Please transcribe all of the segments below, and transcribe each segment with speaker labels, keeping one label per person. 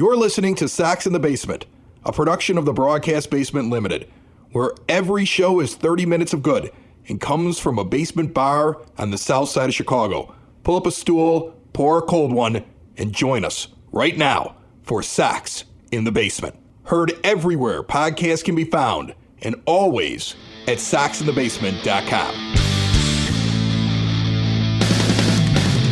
Speaker 1: You're listening to Sacks in the Basement, a production of the Broadcast Basement Limited, where every show is 30 minutes of good and comes from a basement bar on the south side of Chicago. Pull up a stool, pour a cold one, and join us right now for Sacks in the Basement. Heard everywhere podcasts can be found, and always at sacksinthebasement.com.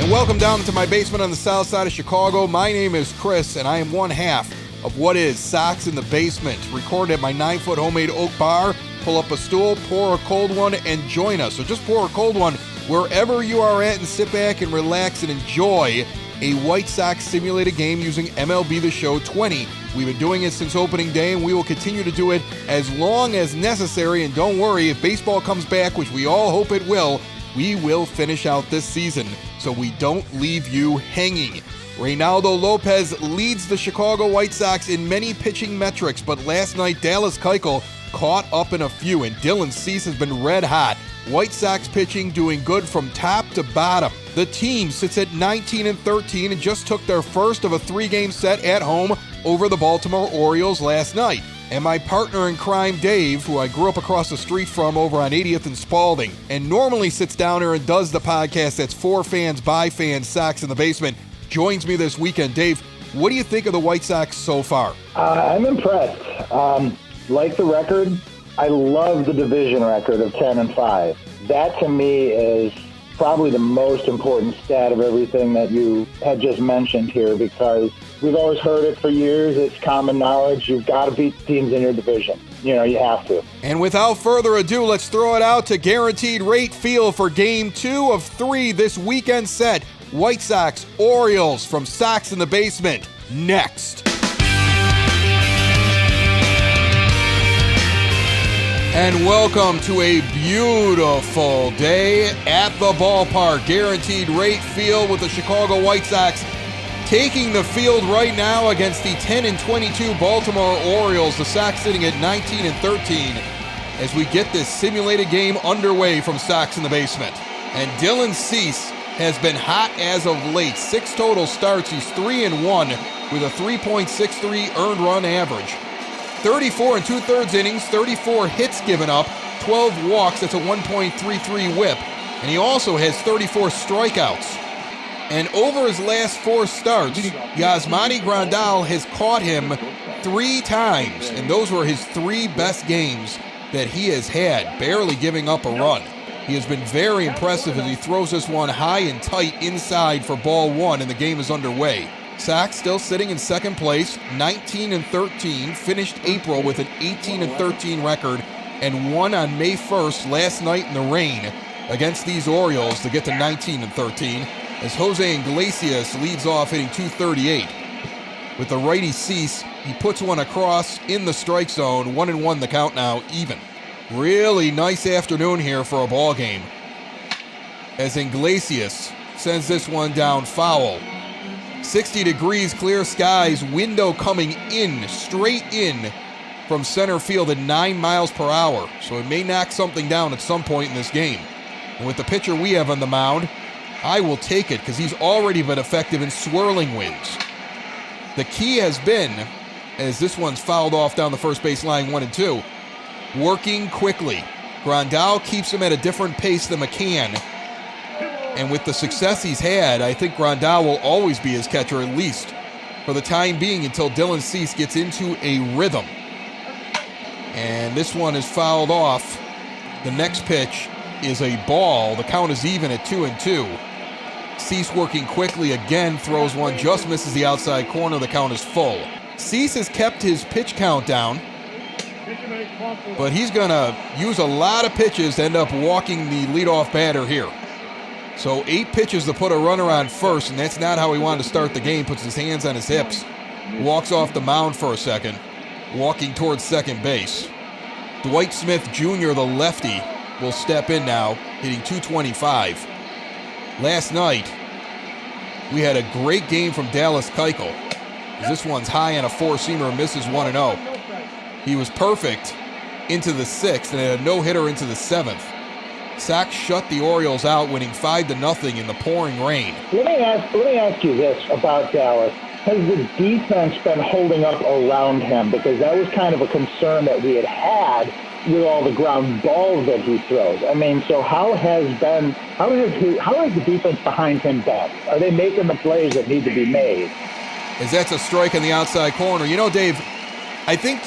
Speaker 1: And welcome down to my basement on the south side of Chicago. My name is Chris, and I am one half of what is Sacks in the Basement, recorded at my 9-foot homemade oak bar. Pull up a stool, pour a cold one, and join us. So just pour a cold one wherever you are at and sit back and relax and enjoy a White Sox simulated game using MLB The Show 20. We've been doing it since opening day, and we will continue to do it as long as necessary. And don't worry, if baseball comes back, which we all hope it will, we will finish out this season so we don't leave you hanging. Reynaldo Lopez leads the Chicago White Sox in many pitching metrics, but last night Dallas Keuchel caught up in a few, and Dylan Cease has been red hot. White Sox pitching doing good from top to bottom. The team sits at 19-13 and just took their first of a 3-game set at home over the Baltimore Orioles last night. And my partner in crime, Dave, who I grew up across the street from over on 80th and Spalding, and normally sits down here and does the podcast that's for fans, by fans, Sox in the Basement, joins me this weekend. Dave, what do you think of the White Sox so far?
Speaker 2: I'm impressed. Like the record, I love the division record of 10-5. That to me is probably the most important stat of everything that you had just mentioned here, because we've always heard it for years. It's common knowledge. You've got to beat teams in your division. You know, you have to.
Speaker 1: And without further ado, let's throw it out to Guaranteed Rate Field for Game 2 of 3 this weekend set. White Sox, Orioles from Sox in the Basement. Next. And welcome to a beautiful day at the ballpark. Guaranteed Rate Field with the Chicago White Sox taking the field right now against the 10-22 Baltimore Orioles. The Sox sitting at 19-13 as we get this simulated game underway from Sox in the Basement. And Dylan Cease has been hot as of late. 6 total starts. He's 3-1 with a 3.63 earned run average. 34 2/3 innings, 34 hits given up, 12 walks. That's a 1.33 whip. And he also has 34 strikeouts. And over his last 4 starts, Yasmani Grandal has caught him 3 times. And those were his 3 best games that he has had, barely giving up a run. He has been very impressive as he throws this one high and tight inside for ball 1, and the game is underway. Sox still sitting in second place, 19-13, finished April with an 18-13 record, and won on May 1st last night in the rain against these Orioles to get to 19-13, as Jose Iglesias leads off hitting .238. With the righty Cease, he puts one across in the strike zone, 1-1 the count now, even. Really nice afternoon here for a ball game, as Iglesias sends this one down foul. 60 degrees, clear skies, window coming in, straight in from center field at 9 miles per hour. So it may knock something down at some point in this game. And with the pitcher we have on the mound, I will take it because he's already been effective in swirling winds. The key has been, as this one's fouled off down the first base line 1-2, working quickly. Grandal keeps him at a different pace than McCann. And with the success he's had, I think Grandal will always be his catcher, at least for the time being, until Dylan Cease gets into a rhythm. And this one is fouled off. The next pitch is a ball. The count is even at 2-2. Cease working quickly again, throws one, just misses the outside corner. The count is full. Cease has kept his pitch count down, but he's going to use a lot of pitches to end up walking the leadoff batter here. So 8 pitches to put a runner on first, and that's not how he wanted to start the game. Puts his hands on his hips, walks off the mound for a second, walking towards second base. Dwight Smith Jr., the lefty, will step in now, hitting .225. Last night, we had a great game from Dallas Keuchel. This one's high on a 4-seamer, misses 1-0. He was perfect into the 6th and had a no-hitter into the 7th. Sox shut the Orioles out, winning 5-0 in the pouring rain.
Speaker 2: Let me ask you this about Dallas. has the defense been holding up around him? Because that was kind of a concern that we had with all the ground balls that he throws. I mean, so how has the defense behind him been? Are they making the plays that need to be made?
Speaker 1: As that's a strike in the outside corner. You know, Dave, I think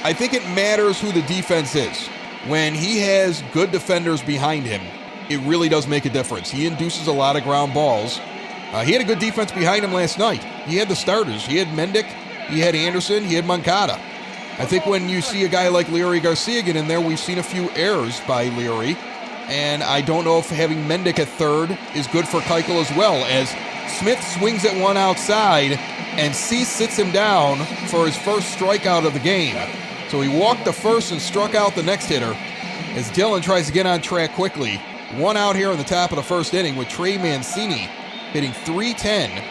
Speaker 1: it matters who the defense is. When he has good defenders behind him, it really does make a difference. He induces a lot of ground balls. He had a good defense behind him last night. He had the starters. He had Mendick, he had Anderson, he had Moncada. I think when you see a guy like Leary Garcia get in there, we've seen a few errors by Leary. And I don't know if having Mendick at third is good for Keuchel as well, as Smith swings at one outside and Cease sits him down for his first strikeout of the game. So he walked the first and struck out the next hitter as Dillon tries to get on track quickly. One out here in the top of the first inning with Trey Mancini hitting .310,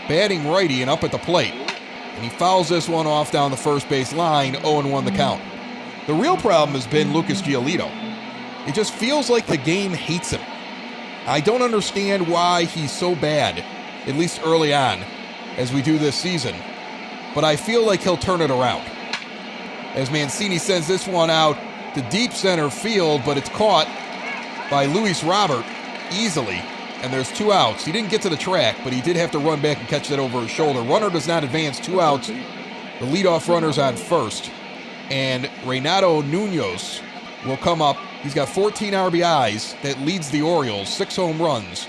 Speaker 1: batting righty and up at the plate. And he fouls this one off down the first base line, 0-1 the count. The real problem has been Lucas Giolito. It just feels like the game hates him. I don't understand why he's so bad, at least early on, as we do this season. But I feel like he'll turn it around. As Mancini sends this one out to deep center field, but it's caught by Luis Robert easily, and there's 2 outs. He didn't get to the track, but he did have to run back and catch that over his shoulder. Runner does not advance, 2 outs. The leadoff runner's on first, and Renato Nunez will come up. He's got 14 RBIs. That leads the Orioles, 6 home runs,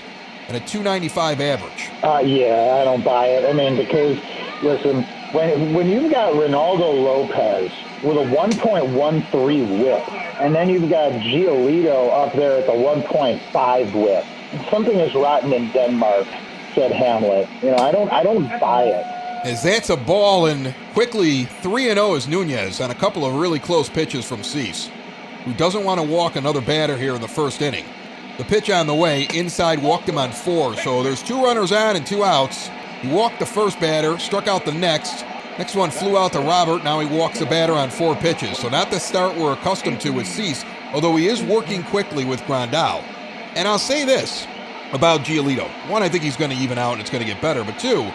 Speaker 1: and a .295 average.
Speaker 2: Yeah, I don't buy it. I mean, because, listen, when you've got Ronaldo Lopez with a 1.13 whip, and then you've got Giolito up there at the 1.5 whip, something is rotten in Denmark, said Hamlet. You know, I don't buy it.
Speaker 1: As that's a ball, and quickly 3-0 is Nunez on a couple of really close pitches from Cease, who doesn't want to walk another batter here in the first inning. The pitch on the way, inside, walked him on 4, so there's 2 runners on and 2 outs. He walked the first batter, struck out the next. Next one flew out to Robert, now he walks the batter on 4 pitches. So not the start we're accustomed to with Cease, although he is working quickly with Grandal. And I'll say this about Giolito. 1, I think he's going to even out and it's going to get better. But 2,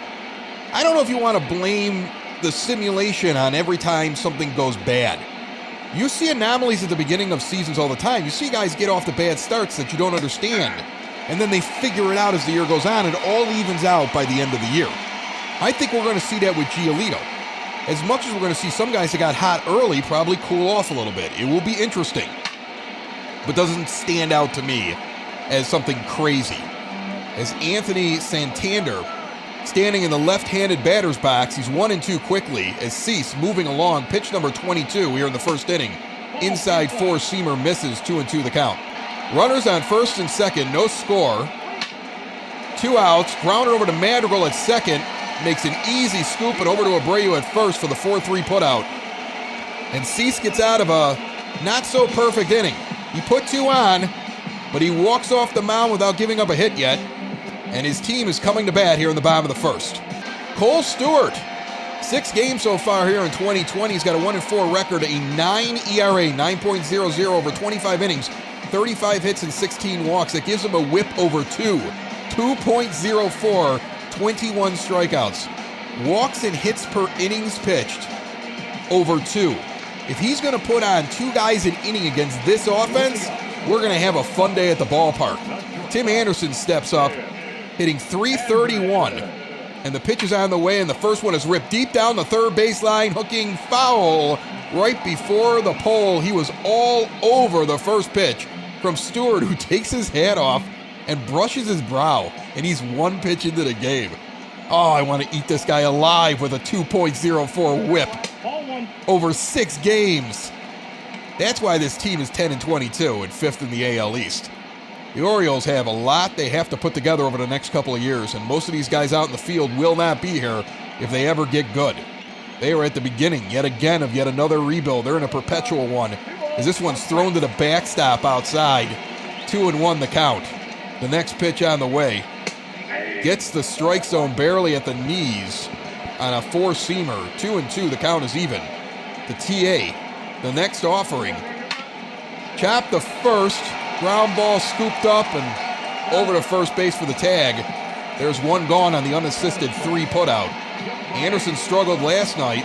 Speaker 1: I don't know if you want to blame the simulation on every time something goes bad. You see anomalies at the beginning of seasons all the time. You see guys get off to bad starts that you don't understand, and then they figure it out as the year goes on. It all evens out by the end of the year. I think we're going to see that with Giolito. As much as we're going to see some guys that got hot early probably cool off a little bit. It will be interesting, but doesn't stand out to me as something crazy. As Anthony Santander standing in the left-handed batter's box, he's 1-2 quickly as Cease moving along. Pitch number 22 here in the first inning. Inside 4-seamer misses, 2-2 the count. Runners on first and second, no score. 2 outs, grounder over to Madrigal at second. Makes an easy scoop and over to Abreu at first for the 4-3 putout. And Cease gets out of a not-so-perfect inning. He put 2 on, but he walks off the mound without giving up a hit yet. And his team is coming to bat here in the bottom of the first. Cole Stewart, 6 games so far here in 2020. He's got a 1-4 record, a 9 ERA, 9.00 over 25 innings, 35 hits and 16 walks. That gives him a whip over 2, 2.04, 21 strikeouts. Walks and hits per innings pitched, over 2. If he's going to put on 2 guys an inning against this offense, we're going to have a fun day at the ballpark. Tim Anderson steps up, hitting .331, and the pitch is on the way, and the first one is ripped deep down the third baseline, hooking foul right before the pole. He was all over the first pitch from Stewart, who takes his hat off and brushes his brow, and he's 1 pitch into the game. Oh, I want to eat this guy alive with a 2.04 whip over 6 games. That's why this team is 10-22 and 5th in the AL East. The Orioles have a lot they have to put together over the next couple of years, and most of these guys out in the field will not be here if they ever get good. They are at the beginning, yet again, of yet another rebuild. They're in a perpetual one, as this one's thrown to the backstop outside. 2-1 the count. The next pitch on the way. Gets the strike zone barely at the knees on a 4-seamer. 2-2, the count is even. The TA, the next offering. Chop the first. Ground ball scooped up and over to first base for the tag. There's 1 gone on the unassisted 3 putout. Anderson struggled last night.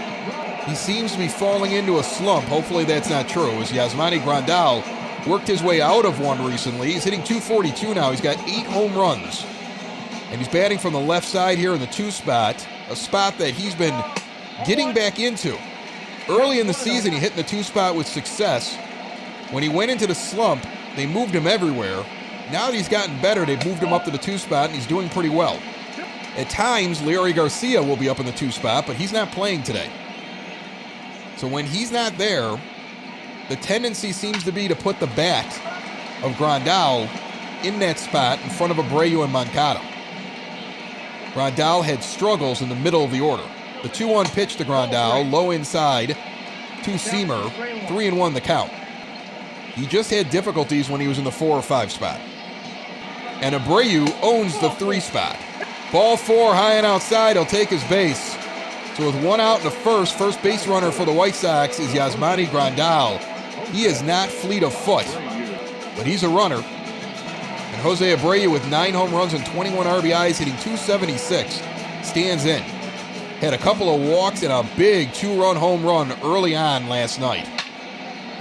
Speaker 1: He seems to be falling into a slump. Hopefully that's not true, as Yasmani Grandal worked his way out of one recently. He's hitting .242 now. He's got 8 home runs. And he's batting from the left side here in the 2 spot, a spot that he's been getting back into. Early in the season, he hit in the 2 spot with success. When he went into the slump, they moved him everywhere. Now that he's gotten better, they've moved him up to the 2 spot, and he's doing pretty well. At times, Larry Garcia will be up in the 2 spot, but he's not playing today. So when he's not there, the tendency seems to be to put the bat of Grandal in that spot in front of Abreu and Moncada. Grandal had struggles in the middle of the order. The 2-1 pitch to Grandal, low inside, 2-seamer, 3-1 the count. He just had difficulties when he was in the 4 or 5 spot. And Abreu owns the 3 spot. Ball 4, high and outside, he'll take his base. So with 1 out in the first base runner for the White Sox is Yasmani Grandal. He is not fleet of foot, but he's a runner. And Jose Abreu with 9 home runs and 21 RBIs, hitting .276, stands in. Had a couple of walks and a big 2-run home run early on last night.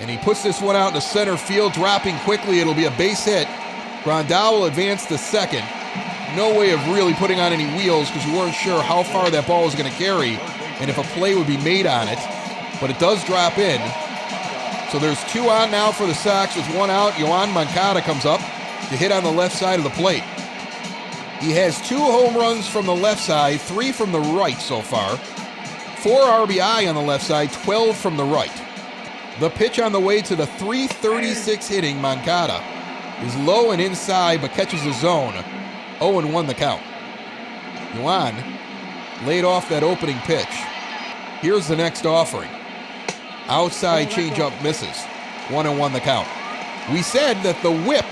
Speaker 1: And he puts this one out into center field, dropping quickly. It'll be a base hit. Grandal will advance to second. No way of really putting on any wheels because we weren't sure how far that ball was going to carry and if a play would be made on it. But it does drop in. So there's 2 on now for the Sox with 1 out. Yoan Moncada comes up to hit on the left side of the plate. He has 2 home runs from the left side, 3 from the right so far. 4 RBI on the left side, 12 from the right. The pitch on the way to the .336 hitting Moncada is low and inside but catches the zone. 0-1 the count. Yoan laid off that opening pitch. Here's the next offering. Outside changeup misses. 1-1 the count. We said that the whip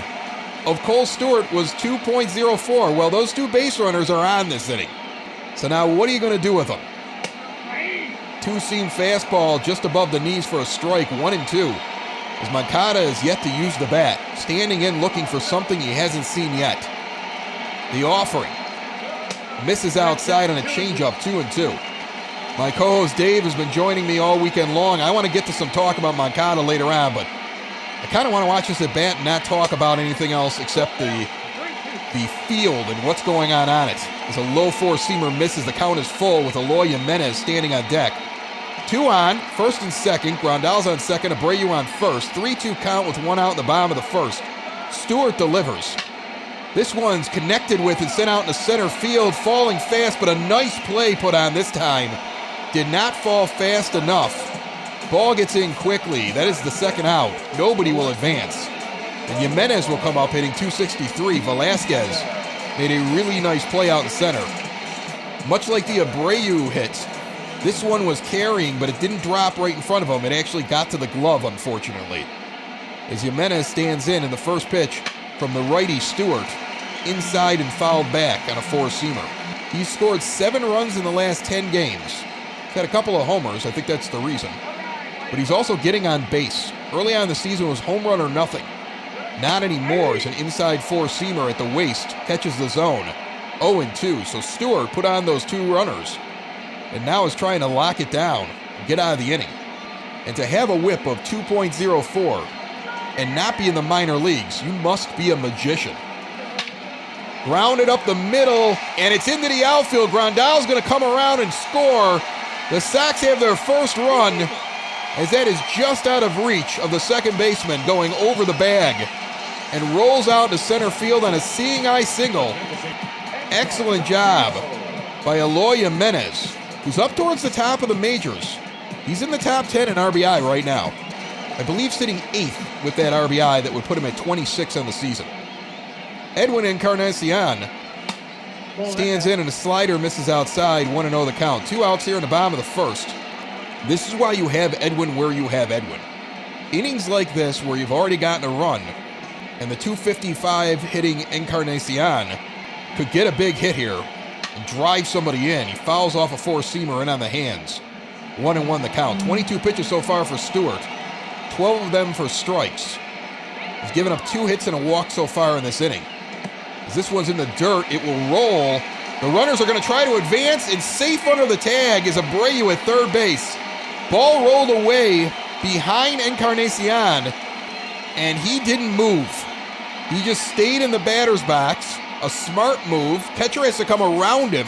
Speaker 1: of Cole Stewart was 2.04. Well, those 2 base runners are on this inning. So now what are you going to do with them? 2-seam fastball just above the knees for a strike, 1-2. As Moncada is yet to use the bat, standing in looking for something he hasn't seen yet. The offering misses outside on a changeup, 2-2. My co-host Dave has been joining me all weekend long. I want to get to some talk about Moncada later on, but I kind of want to watch this at bat and not talk about anything else except the field and what's going on it. As a low 4-seamer misses, the count is full with Eloy Jimenez standing on deck. 2 on, first and second. Grandal's on second, Abreu on first. 3-2 count with 1 out in the bottom of the first. Stewart delivers. This one's connected with and sent out in the center field, falling fast, but a nice play put on this time. Did not fall fast enough. Ball gets in quickly. That is the second out. Nobody will advance. And Jimenez will come up hitting .263. Velasquez made a really nice play out in center. Much like the Abreu hit, this one was carrying, but it didn't drop right in front of him. It actually got to the glove, unfortunately. As Jimenez stands in the first pitch from the righty Stewart, inside and fouled back on a 4-seamer. He's scored 7 runs in the last 10 games. He's had a couple of homers. I think that's the reason. But he's also getting on base. Early on in the season was home run or nothing. Not anymore, as an inside 4-seamer at the waist catches the zone. 0-2, so Stewart put on those 2 runners and now is trying to lock it down and get out of the inning. And to have a whip of 2.04 and not be in the minor leagues, you must be a magician. Grounded up the middle, and it's into the outfield. Grandal's going to come around and score. The Sox have their first run, as that is just out of reach of the second baseman going over the bag and rolls out to center field on a seeing eye single. Excellent job by Eloy Jimenez, who's up towards the top of the majors. He's in the top 10 in RBI right now. I believe sitting 8th with that RBI that would put him at 26 on the season. Edwin Encarnacion stands in and a slider misses outside, 1-0 the count. 2 outs here in the bottom of the first. This is why you have Edwin where you have Edwin. Innings like this where you've already gotten a run and the .255 hitting Encarnacion could get a big hit here and drive somebody in. He fouls off a 4-seamer in on the hands. 1-1 the count. 22 pitches so far for Stewart. 12 of them for strikes. He's given up 2 hits and a walk so far in this inning. As this one's in the dirt, it will roll The runners are going to try to advance, and safe under the tag is Abreu at third base. Ball rolled away behind Encarnacion, and he didn't move. He just stayed in the batter's box. A smart move. Catcher has to come around him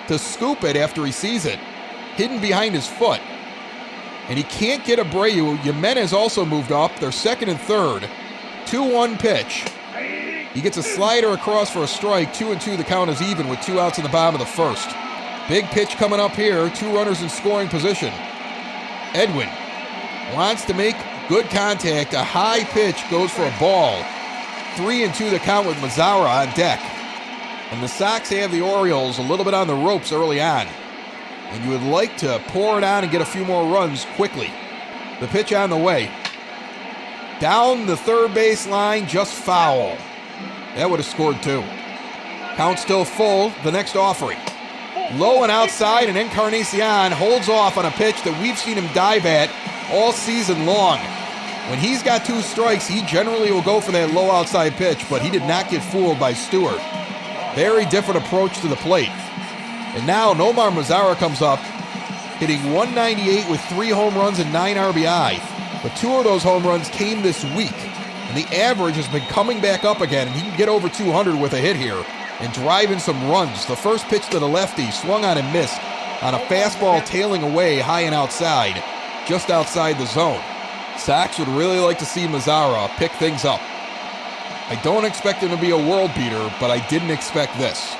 Speaker 1: to scoop it after he sees it, hidden behind his foot. And he can't get Abreu. Jimenez also moved up. They're second and third. 2-1 pitch. He gets a slider across for a strike. 2-2, the count is even with 2 outs in the bottom of the first. Big pitch coming up here. 2 runners in scoring position. Edwin wants to make good contact. A high pitch goes for a ball. 3-2, the count with Mazara on deck. And the Sox have the Orioles a little bit on the ropes early on. And you would like to pour it on and get a few more runs quickly. The pitch on the way. Down the third base line, just foul. That would have scored 2. Count still full, the next offering. Low and outside, and Encarnacion holds off on a pitch that we've seen him dive at all season long. When he's got 2 strikes, he generally will go for that low outside pitch, but he did not get fooled by Stewart. Very different approach to the plate. And now Nomar Mazara comes up, hitting .198 with 3 home runs and 9 RBI. But 2 of those home runs came this week. And the average has been coming back up again, and he can get over 200 with a hit here and drive in some runs. The first pitch to the lefty, swung on and missed on a fastball tailing away high and outside, just outside the zone. Sox would really like to see Mazara pick things up. I don't expect him to be a world beater, but I didn't expect this.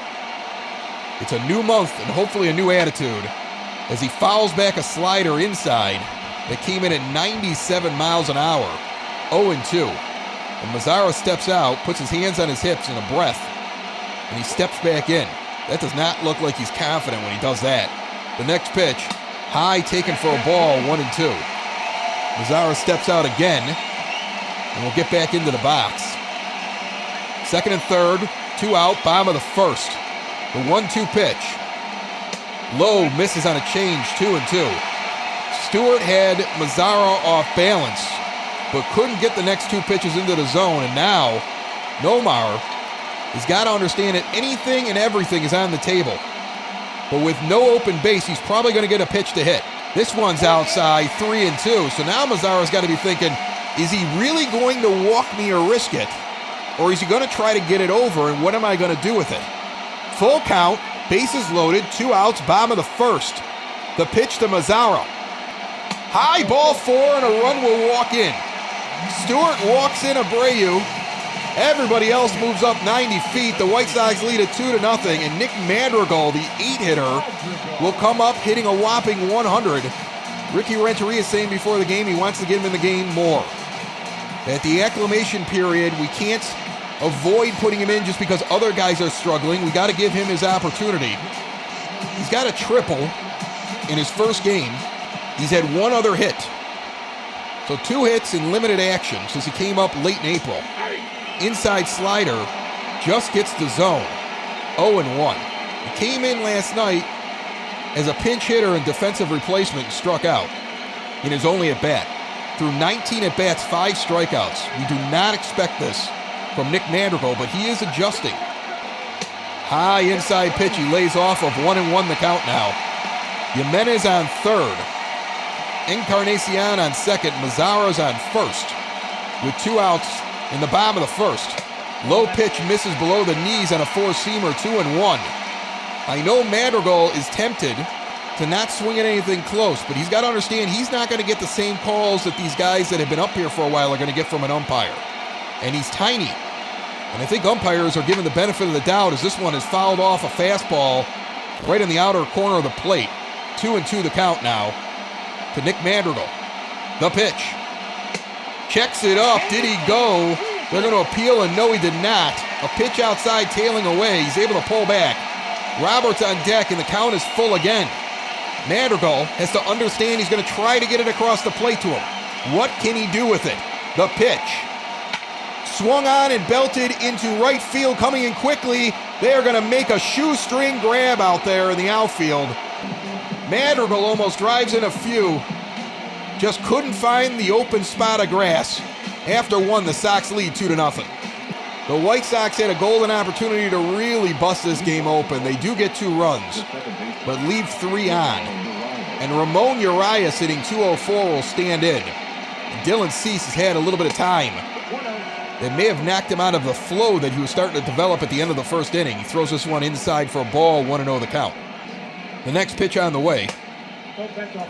Speaker 1: It's a new month and hopefully a new attitude as he fouls back a slider inside that came in at 97 miles an hour, 0-2. And Mazara steps out, puts his hands on his hips in a breath, and he steps back in. That does not look like he's confident when he does that. The next pitch, high, taken for a ball, 1-2. Mazara steps out again, and will get back into the box. Second and third, 2 out, bottom of the first. The 1-2 pitch. Low misses on a change, 2-2. Stewart had Mazara off balance, but couldn't get the next 2 pitches into the zone, and now Nomar has got to understand that anything and everything is on the table. But with no open base, he's probably going to get a pitch to hit. This one's outside, 3-2. So now Mazara's got to be thinking, is he really going to walk me or risk it? Or is he going to try to get it over, and what am I going to do with it? Full count, bases loaded, 2 outs, bottom of the first. The pitch to Mazara. High ball 4, and a run will walk in. Stewart walks in Abreu. Everybody else moves up 90 feet. The White Sox lead at 2-0, and Nick Madrigal, the 8-hitter, will come up hitting a whopping 100. Ricky Renteria is saying before the game he wants to get him in the game more. At the acclimation period, we can't avoid putting him in just because other guys are struggling. We got to give him his opportunity. He's got a triple in his first game. He's had 1 other hit. So 2 hits in limited action since he came up late in April. Inside slider just gets the zone. 0-1. He came in last night as a pinch hitter and defensive replacement and struck out in his only at-bat. Through 19 at-bats, 5 strikeouts. We do not expect this from Nick Madrigal, but he is adjusting. High inside pitch. He lays off of 1-1 the count now. Jimenez on third. Encarnacion on second. Mazara's on first with 2 outs in the bottom of the first. Low pitch misses below the knees on a 4-seamer, 2-1. I know Madrigal is tempted to not swing at anything close, but he's got to understand he's not going to get the same calls that these guys that have been up here for a while are going to get from an umpire. And he's tiny. And I think umpires are given the benefit of the doubt as this one is fouled off a fastball right in the outer corner of the plate. 2-2 the count now to Nick Madrigal. The pitch. Checks it up. Did he go? They're going to appeal, and no, he did not. A pitch outside tailing away. He's able to pull back. Roberts on deck, and the count is full again. Madrigal has to understand he's going to try to get it across the plate to him. What can he do with it? The pitch. Swung on and belted into right field, coming in quickly. They are going to make a shoestring grab out there in the outfield. Madrigal almost drives in a few. Just couldn't find the open spot of grass. After 1, the Sox lead 2-0. The White Sox had a golden opportunity to really bust this game open. They do get 2 runs, but leave 3 on. And Ramon Urias hitting .204 will stand in. And Dylan Cease has had a little bit of time that may have knocked him out of the flow that he was starting to develop at the end of the first inning. He throws this one inside for a ball, 1-0 the count. The next pitch on the way.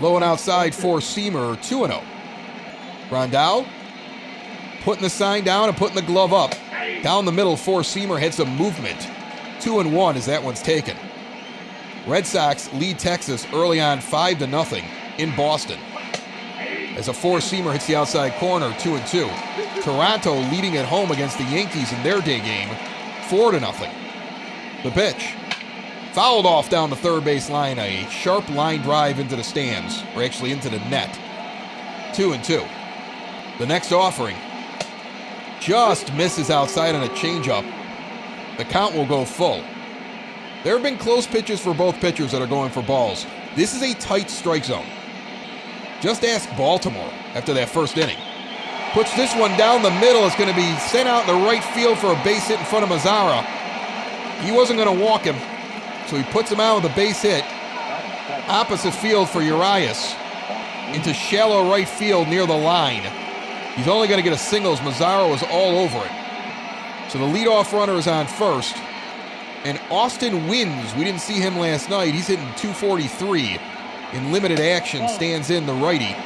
Speaker 1: Low and outside, 4-seamer, 2-0. Grandal putting the sign down and putting the glove up. Down the middle, 4-seamer had some movement. 2-1 as that one's taken. Red Sox lead Texas early on 5-0 in Boston. As a 4-seamer hits the outside corner, 2-2. Toronto leading at home against the Yankees in their day game, 4-0. The pitch. Fouled off down the third base line, a sharp line drive into the stands, or actually into the net. 2-2. The next offering just misses outside on a changeup. The count will go full. There have been close pitches for both pitchers that are going for balls. This is a tight strike zone. Just ask Baltimore after that first inning. Puts this one down the middle. It's going to be sent out in the right field for a base hit in front of Mazzara. He wasn't going to walk him, so he puts him out with a base hit. Opposite field for Urias. Into shallow right field near the line. He's only going to get a single as Mazzara was all over it. So the leadoff runner is on first. And Austin Wins, we didn't see him last night. He's hitting .243 in limited action, stands in the righty.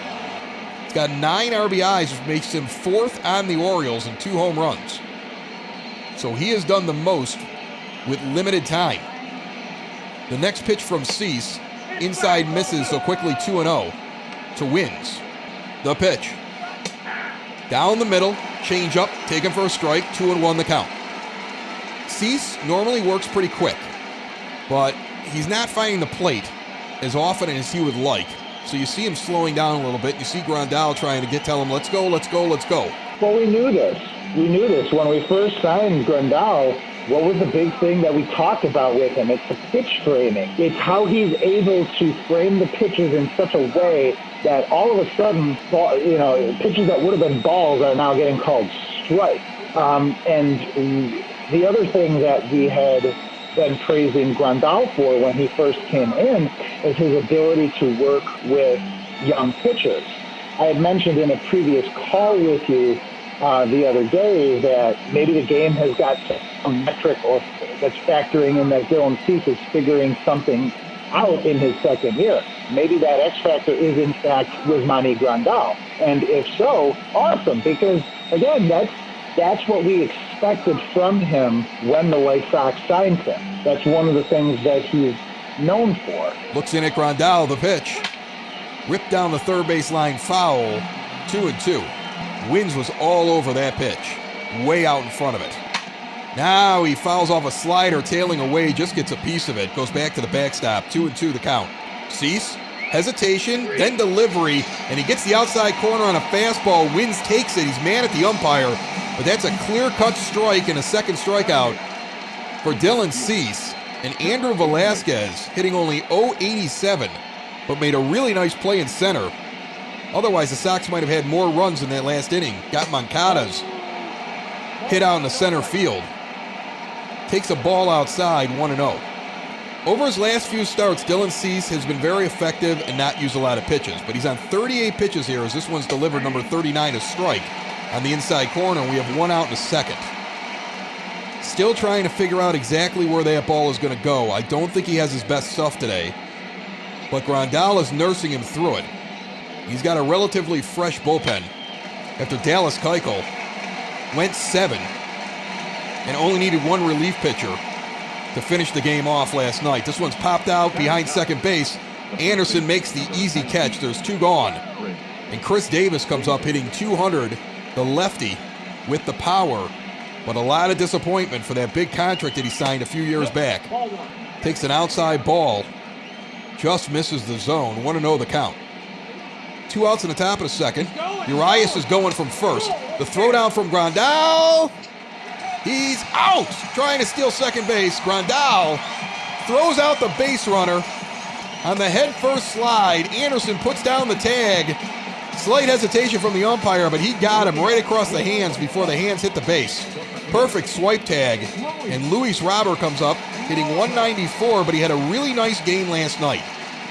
Speaker 1: He's got 9 RBIs, which makes him 4th on the Orioles and 2 home runs. So he has done the most with limited time. The next pitch from Cease, inside misses, so quickly 2-0 to Wins. The pitch. Down the middle, change up, taken for a strike, 2-1 the count. Cease normally works pretty quick, but he's not finding the plate as often as he would like. So you see him slowing down a little bit. You see Grandal trying to tell him, let's go, let's go, let's go.
Speaker 2: Well, we knew this. We knew this. When we first signed Grandal, what was the big thing that we talked about with him? It's the pitch framing. It's how he's able to frame the pitches in such a way that all of a sudden, pitches that would have been balls are now getting called strikes. And the other thing that we had been praising Grandal for when he first came in is his ability to work with young pitchers. I had mentioned in a previous call with you the other day that maybe the game has got some metric or that's factoring in that Dylan Cease is figuring something out in his second year. Maybe that X factor is in fact Yasmani Grandal. And if so, awesome, because again, that's what we expected from him when the White Sox signed him. That's one of the things that he's known for.
Speaker 1: Looks in at Grandal, the pitch. Ripped down the third base line, foul, 2-2. Wins was all over that pitch, way out in front of it. Now he fouls off a slider, tailing away, just gets a piece of it, goes back to the backstop, 2-2 the count. Cease, hesitation, then delivery, and he gets the outside corner on a fastball. Wins takes it, he's mad at the umpire, but that's a clear-cut strike and a second strikeout for Dylan Cease. And Andrew Velasquez hitting only .087, but made a really nice play in center. Otherwise, the Sox might have had more runs in that last inning. Got Moncada's hit out in the center field. Takes a ball outside, 1-0. Over his last few starts, Dylan Cease has been very effective and not used a lot of pitches. But he's on 38 pitches here as this one's delivered number 39, a strike on the inside corner. We have 1 out in the second. Still trying to figure out exactly where that ball is going to go. I don't think he has his best stuff today. But Grandal is nursing him through it. He's got a relatively fresh bullpen after Dallas Keuchel went 7 and only needed 1 relief pitcher to finish the game off last night. This one's popped out behind second base. Anderson makes the easy catch. There's 2 gone. And Chris Davis comes up hitting .200, the lefty, with the power. But a lot of disappointment for that big contract that he signed a few years back. Takes an outside ball. Just misses the zone. 1-0 the count. 2 outs in the top of the second. Urias is going from first. The throwdown from Grandal. He's out, trying to steal second base. Grandal throws out the base runner on the head-first slide. Anderson puts down the tag. Slight hesitation from the umpire, but he got him right across the hands before the hands hit the base. Perfect swipe tag. And Luis Robert comes up, hitting 194, but he had a really nice game last night.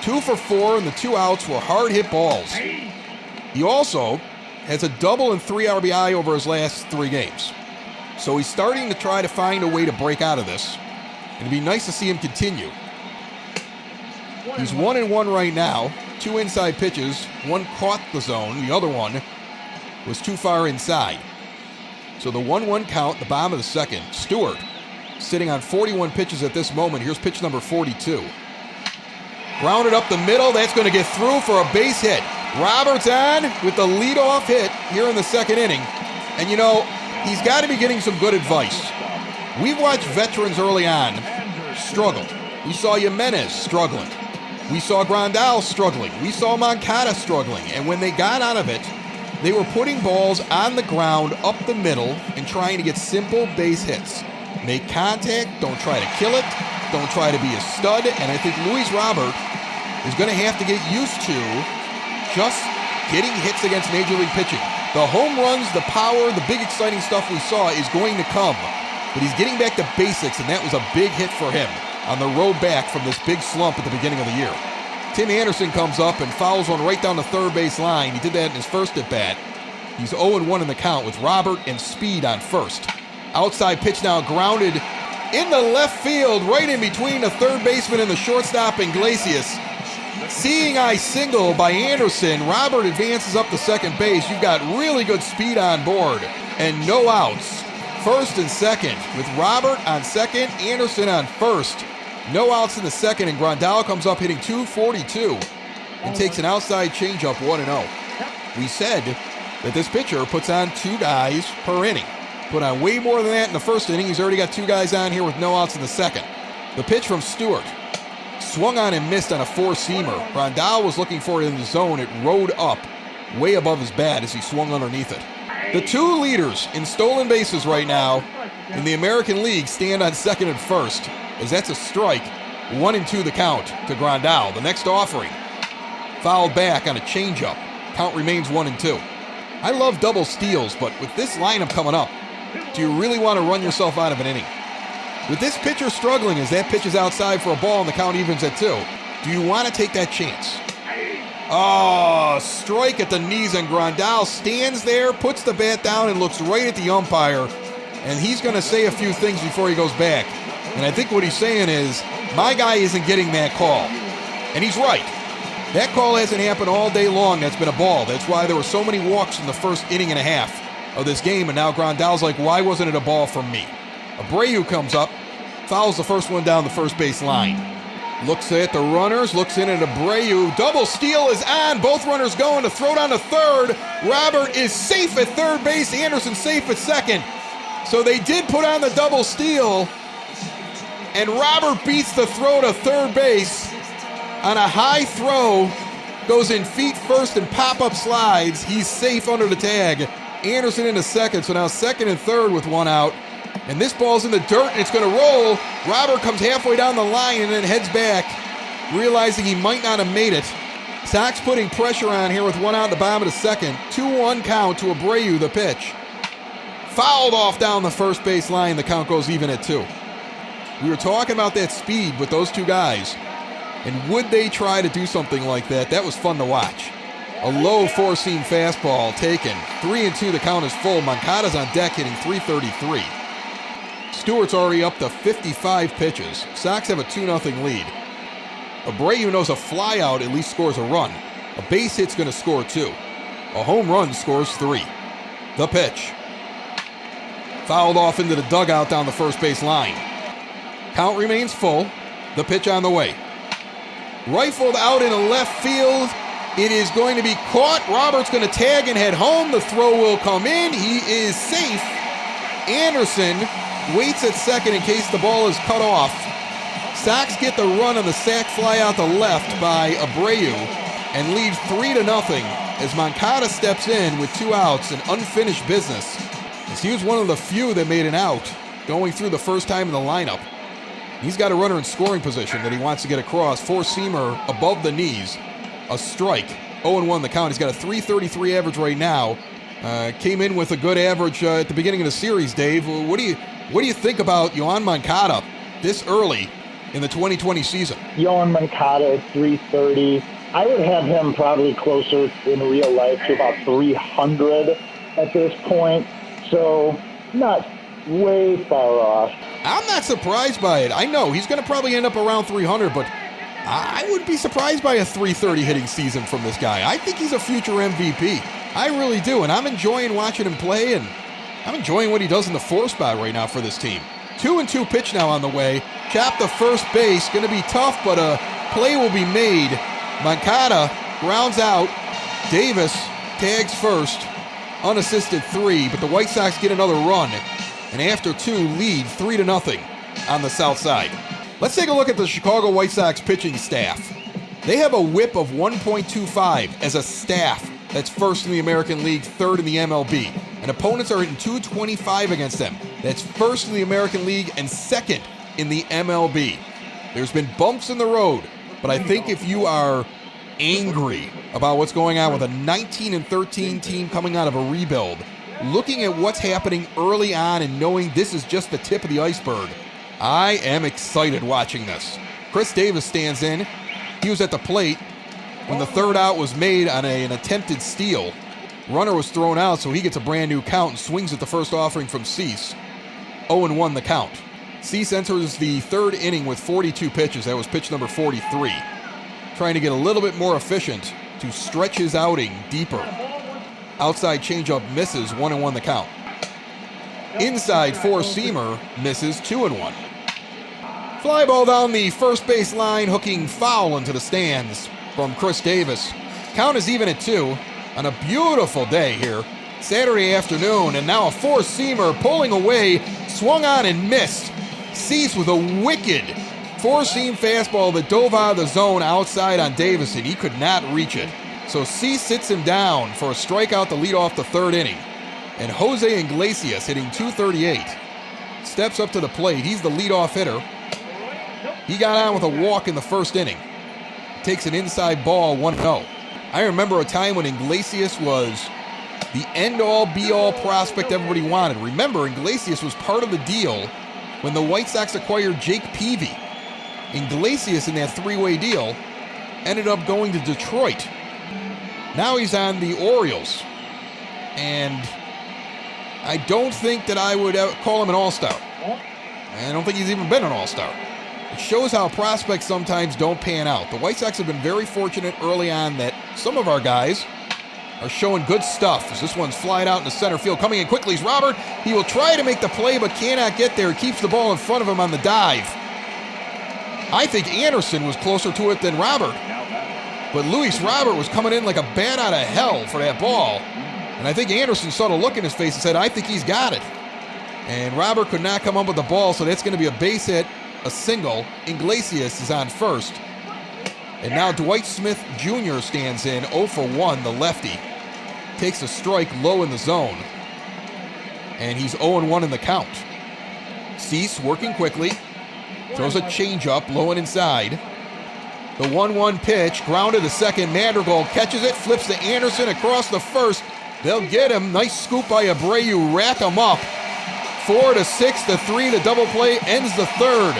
Speaker 1: 2 for 4, and the 2 outs were hard hit balls. He also has a double and 3 RBI over his last 3 games. So he's starting to try to find a way to break out of this. And it'd be nice to see him continue. He's 1-1 right now. 2 inside pitches. 1 caught the zone. The other one was too far inside. So the 1-1 count, the bottom of the second. Stewart sitting on 41 pitches at this moment. Here's pitch number 42. Grounded up the middle. That's going to get through for a base hit. Roberts on with the leadoff hit here in the second inning. And you know, he's got to be getting some good advice. We've watched veterans early on struggle. We saw Jimenez struggling. We saw Grandal struggling. We saw Moncada struggling. And when they got out of it, they were putting balls on the ground up the middle and trying to get simple base hits. Make contact, don't try to kill it, don't try to be a stud. And I think Luis Robert is going to have to get used to just getting hits against Major League pitching. The home runs, the power, the big exciting stuff we saw is going to come. But he's getting back to basics, and that was a big hit for him on the road back from this big slump at the beginning of the year. Tim Anderson comes up and fouls one right down the third base line. He did that in his first at-bat. He's 0-1 in the count with Robert and Speed on first. Outside pitch now grounded in the left field, right in between the third baseman and the shortstop Iglesias. Seeing eye single by Anderson, Robert advances up to second base. You've got really good speed on board and no outs. First and second with Robert on second, Anderson on first. No outs in the second, and Grandal comes up hitting .242 and takes an outside changeup 1-0. We said that this pitcher puts on 2 guys per inning. Put on way more than that in the first inning. He's already got 2 guys on here with no outs in the second. The pitch from Stewart. Swung on and missed on a 4-seamer. Grandal was looking for it in the zone. It rode up way above his bat as he swung underneath it. The 2 leaders in stolen bases right now in the American League stand on second and first, as that's a strike. 1-2 the count to Grandal. The next offering fouled back on a changeup. Count remains 1-2. I love double steals, but with this lineup coming up, do you really want to run yourself out of an inning? With this pitcher struggling as that pitch is outside for a ball and the count evens at 2, do you want to take that chance? Oh, strike at the knees, and Grandal stands there, puts the bat down, and looks right at the umpire, and he's going to say a few things before he goes back. And I think what he's saying is, my guy isn't getting that call. And he's right. That call hasn't happened all day long. That's been a ball. That's why there were so many walks in the first inning and a half of this game, and now Grandal's like, why wasn't it a ball from me? Abreu comes up, fouls the first one down the first base line. Looks at the runners, looks in at Abreu. Double steal is on. Both runners going to throw down to third. Robert is safe at third base. Anderson safe at second. So they did put on the double steal. And Robert beats the throw to third base on a high throw. Goes in feet first and pop-up slides. He's safe under the tag. Anderson into second. So now second and third with 1 out. And this ball's in the dirt, and it's going to roll. Robert comes halfway down the line and then heads back, realizing he might not have made it. Sox putting pressure on here with 1 out at the bottom of the second. 2-1 count to Abreu, the pitch. Fouled off down the first base line. The count goes even at 2. We were talking about that speed with those 2 guys, and would they try to do something like that? That was fun to watch. A low 4-seam fastball taken. 3-2, the count is full. Moncada's on deck hitting .333. Stewart's already up to 55 pitches. Sox have a 2-0 lead. Abreu knows a flyout at least scores a run. A base hit's going to score 2. A home run scores 3. The pitch. Fouled off into the dugout down the first base line. Count remains full. The pitch on the way. Rifled out into left field. It is going to be caught. Robert's going to tag and head home. The throw will come in. He is safe. Anderson waits at second in case the ball is cut off. Sox get the run on the sac fly out to left by Abreu and lead 3-0 as Moncada steps in with 2 outs and unfinished business. As he was one of the few that made an out going through the first time in the lineup. He's got a runner in scoring position that he wants to get across. 4-seamer above the knees. A strike. 0-1 the count. He's got a .333 average right now. Came in with a good average at the beginning of the series, Dave. What do you think about Yoan Moncada this early in the 2020 season?
Speaker 2: Yoan Moncada at 330. I would have him probably closer in real life to about 300 at this point. So not way far off.
Speaker 1: I'm not surprised by it. I know he's going to probably end up around 300, but I wouldn't be surprised by a 330 hitting season from this guy. I think he's a future MVP. I really do, and I'm enjoying watching him play, and I'm enjoying what he does in the 4 spot right now for this team. 2-2 pitch now on the way. Chop to first base. Going to be tough, but a play will be made. Moncada grounds out. Davis tags first. Unassisted 3, but the White Sox get another run. And after 2, lead 3-0 on the south side. Let's take a look at the Chicago White Sox pitching staff. They have a whip of 1.25 as a staff. That's first in the American League, third in the MLB. And opponents are hitting .225 against them. That's first in the American League and second in the MLB. There's been bumps in the road, but I think if you are angry about what's going on with a 19-13 team coming out of a rebuild, looking at what's happening early on and knowing this is just the tip of the iceberg, I am excited watching this. Chris Davis stands in. He was at the plate when the third out was made on an attempted steal. Runner was thrown out, so he gets a brand new count and swings at the first offering from Cease. 0-1 the count. Cease enters the third inning with 42 pitches. That was pitch number 43. Trying to get a little bit more efficient to stretch his outing deeper. Outside changeup misses, 1-1 the count. Inside four-seamer misses, 2-1. Fly ball down the first base line, hooking foul into the stands from Chris Davis. Count is even at 2 on a beautiful day here. Saturday afternoon, and now a four-seamer pulling away, swung on and missed. Cease with a wicked four-seam fastball that dove out of the zone outside on Davis, and he could not reach it. So Cease sits him down for a strikeout to lead off the third inning. And Jose Iglesias, hitting .238, steps up to the plate. He's the leadoff hitter. He got on with a walk in the first inning. Takes an inside ball, 1-0. I remember a time when Iglesias was the end-all, be-all prospect everybody wanted. Remember, Iglesias was part of the deal when the White Sox acquired Jake Peavy. Iglesias, in that three-way deal, ended up going to Detroit. Now he's on the Orioles. And I don't think that I would call him an all-star. I don't think he's even been an all-star. It shows how prospects sometimes don't pan out. The White Sox have been very fortunate early on that some of our guys are showing good stuff. As this one's flying out into center field. Coming in quickly is Robert. He will try to make the play but cannot get there. Keeps the ball in front of him on the dive. I think Anderson was closer to it than Robert. But Luis Robert was coming in like a bat out of hell for that ball. And I think Anderson saw the look in his face and said, I think he's got it. And Robert could not come up with the ball, so that's going to be a base hit, a single. Iglesias is on first. And now Dwight Smith Jr. stands in, 0 for 1, the lefty. Takes a strike low in the zone. And he's 0-1 in the count. Cease working quickly. Throws a changeup low and inside. The 1-1 pitch, grounded to second. Madrigal catches it, flips to Anderson across the first. They'll get him. Nice scoop by Abreu. Rack him up. 4-6 to 3. The double play ends the third.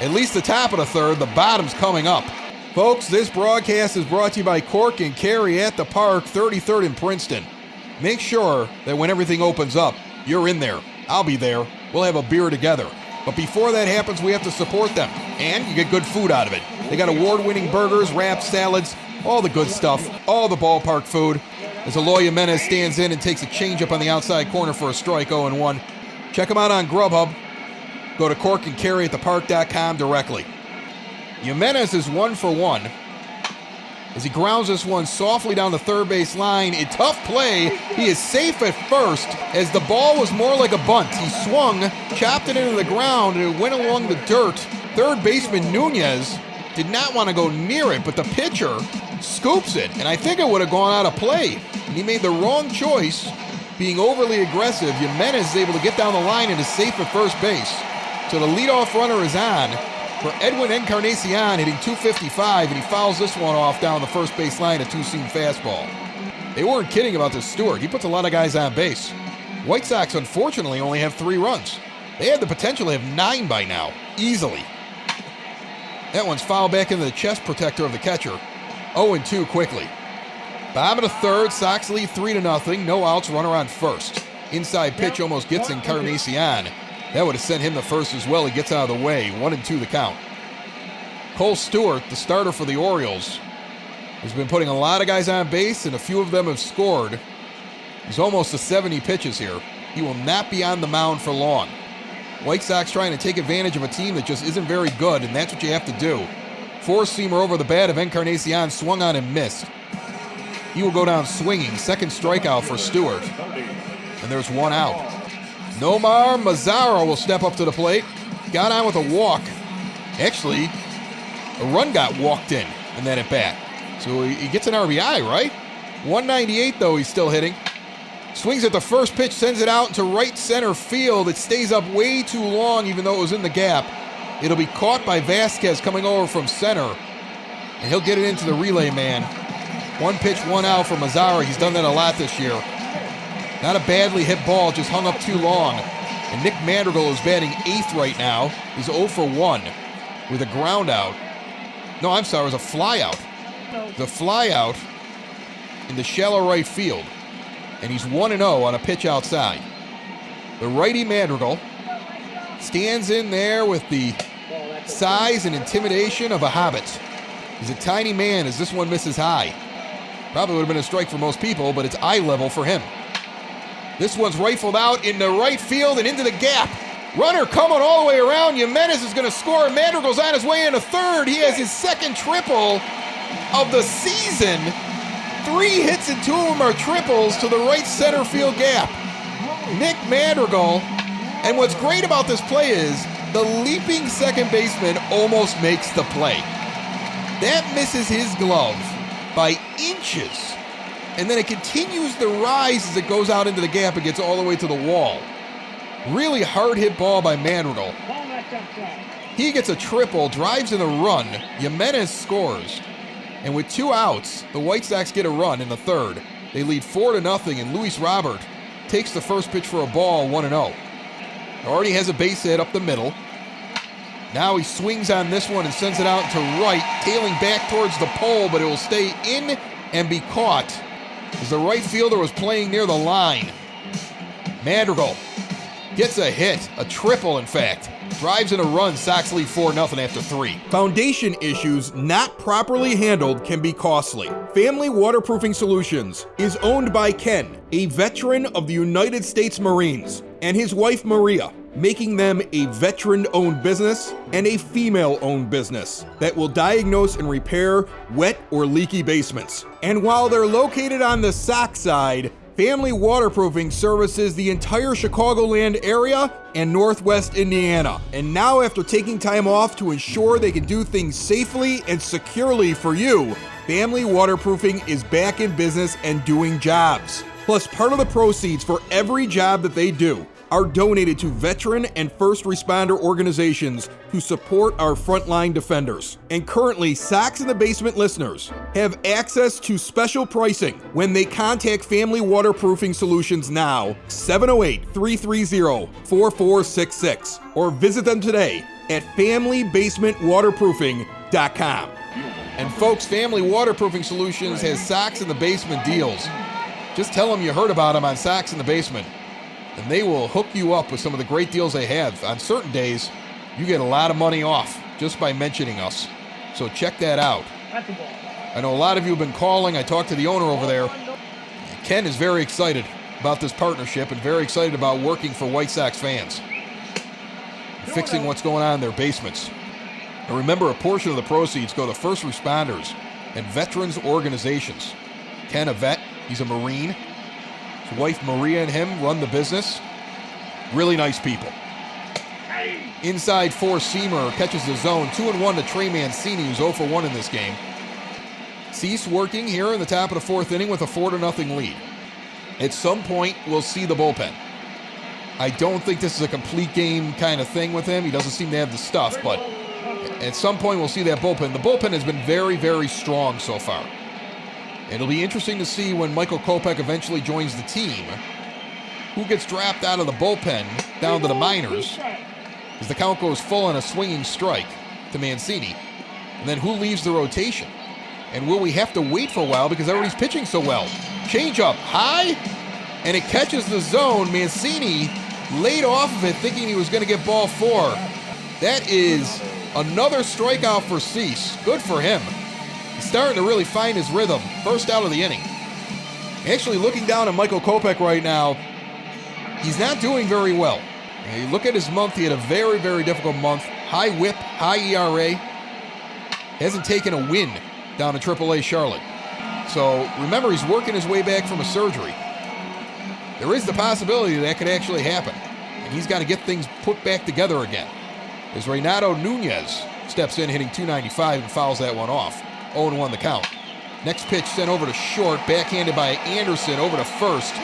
Speaker 1: At least the top of the third. The bottom's coming up. Folks, this broadcast is brought to you by Cork and Carry at the Park, 33rd in Princeton. Make sure that when everything opens up, you're in there. I'll be there. We'll have a beer together. But before that happens, we have to support them. And you get good food out of it. They got award-winning burgers, wraps, salads, all the good stuff, all the ballpark food. As Eloy Jimenez stands in and takes a changeup on the outside corner for a strike, 0-1. Check them out on Grubhub. Go to corkandcarryatthepark.com directly. Jimenez is 1 for 1 as he grounds this one softly down the third base line. A tough play. He is safe at first as the ball was more like a bunt. He swung, chopped it into the ground, and it went along the dirt. Third baseman Nunez did not want to go near it, but the pitcher scoops it, and I think it would have gone out of play. And he made the wrong choice, being overly aggressive. Jimenez is able to get down the line and is safe at first base. So the leadoff runner is on for Edwin Encarnacion, hitting .255, and he fouls this one off down the first base line, a two-seam fastball. They weren't kidding about this Stewart. He puts a lot of guys on base. White Sox, unfortunately, only have 3 runs. They had the potential to have 9 by now, easily. That one's fouled back into the chest protector of the catcher. 0-2 quickly. Bottom of the third, Sox lead 3-0. No outs, runner on first. Inside pitch almost gets Encarnacion. That would have sent him to first as well. He gets out of the way. 1-2 the count. Cole Stewart, the starter for the Orioles, has been putting a lot of guys on base, and a few of them have scored. He's almost to 70 pitches here. He will not be on the mound for long. White Sox trying to take advantage of a team that just isn't very good, and that's what you have to do. Four-seamer over the bat of Encarnacion, swung on and missed. He will go down swinging. Second strikeout for Stewart. And there's 1 out. Nomar Mazara will step up to the plate. Got on with a walk. Actually, a run got walked in that at bat. So he gets an RBI, right? 198, though, he's still hitting. Swings at the first pitch, sends it out into right center field. It stays up way too long, even though it was in the gap. It'll be caught by Vasquez coming over from center. And he'll get it into the relay man. 1 pitch, 1 out for Mazara. He's done that a lot this year. Not a badly hit ball, just hung up too long. And Nick Madrigal is batting 8th right now. He's 0 for 1 with a ground out. No, I'm sorry, it was a fly out. The fly out in the shallow right field. And he's 1-0 on a pitch outside. The righty Madrigal stands in there with the size and intimidation of a hobbit. He's a tiny man as this one misses high. Probably would have been a strike for most people, but it's eye level for him. This one's rifled out into right field and into the gap. Runner coming all the way around. Jimenez is going to score. Madrigal's on his way into third. He has his second triple of the season. 3 hits and 2 of them are triples to the right center field gap. Nick Madrigal. And what's great about this play is the leaping second baseman almost makes the play. That misses his glove by inches. And then it continues to rise as it goes out into the gap and gets all the way to the wall. Really hard hit ball by Madrigal. He gets a triple, drives in a run. Jimenez scores. And with 2 outs, the White Sox get a run in the third. They lead 4-0, and Luis Robert takes the first pitch for a ball, 1-0. Already has a base hit up the middle. Now he swings on this one and sends it out to right, tailing back towards the pole, but it will stay in and be caught as the right fielder was playing near the line. Madrigal gets a hit, a triple in fact. Drives in a run, Sox lead 4-0 after 3. Foundation issues not properly handled can be costly. Family Waterproofing Solutions is owned by Ken, a veteran of the United States Marines, and his wife Maria, making them a veteran-owned business and a female-owned business that will diagnose and repair wet or leaky basements. And while they're located on the Sox side, Family Waterproofing services the entire Chicagoland area and Northwest Indiana. And now, after taking time off to ensure they can do things safely and securely for you, Family Waterproofing is back in business and doing jobs. Plus, part of the proceeds for every job that they do are donated to veteran and first responder organizations who support our frontline defenders. And currently, Sox in the Basement listeners have access to special pricing when they contact Family Waterproofing Solutions now, 708-330-4466, or visit them today at FamilyBasementWaterproofing.com. And folks, Family Waterproofing Solutions has Sox in the Basement deals. Just tell them you heard about them on Sox in the Basement, and they will hook you up with some of the great deals they have. On certain days, you get a lot of money off just by mentioning us. So check that out. I know a lot of you have been calling. I talked to the owner over there. Ken is very excited about this partnership and very excited about working for White Sox fans, fixing what's going on in their basements. And remember, a portion of the proceeds go to first responders and veterans organizations. Ken, a vet, he's a Marine. His wife Maria and him run the business. Really nice people. Inside four-seamer catches the zone. 2-1 to Trey Mancini, who's 0 for 1 in this game. Cease working here in the top of the fourth inning with a 4-0 lead. At some point, we'll see the bullpen. I don't think this is a complete game kind of thing with him. He doesn't seem to have the stuff, but at some point we'll see that bullpen. The bullpen has been very, very strong so far. it'll be interesting to see when Michael Kopech eventually joins the team, who gets dropped out of the bullpen down to the minors, as the count goes full on a swinging strike to Mancini. And then who leaves the rotation? And will we have to wait for a while because everybody's pitching so well? Change up high, and it catches the zone. Mancini laid off of it thinking he was going to get ball 4. That is another strikeout for Cease. Good for him. He's starting to really find his rhythm. First out of the inning. Actually, looking down at Michael Kopech right now, he's not doing very well. You look at his month, he had a very, very difficult month. High whip, high ERA. Hasn't taken a win down to AAA Charlotte. So remember, he's working his way back from a surgery. There is the possibility that could actually happen. And he's got to get things put back together again. As Renato Nunez steps in, hitting .295 and fouls that one off. 0-1 the count. Next pitch sent over to short, backhanded by Anderson over to first.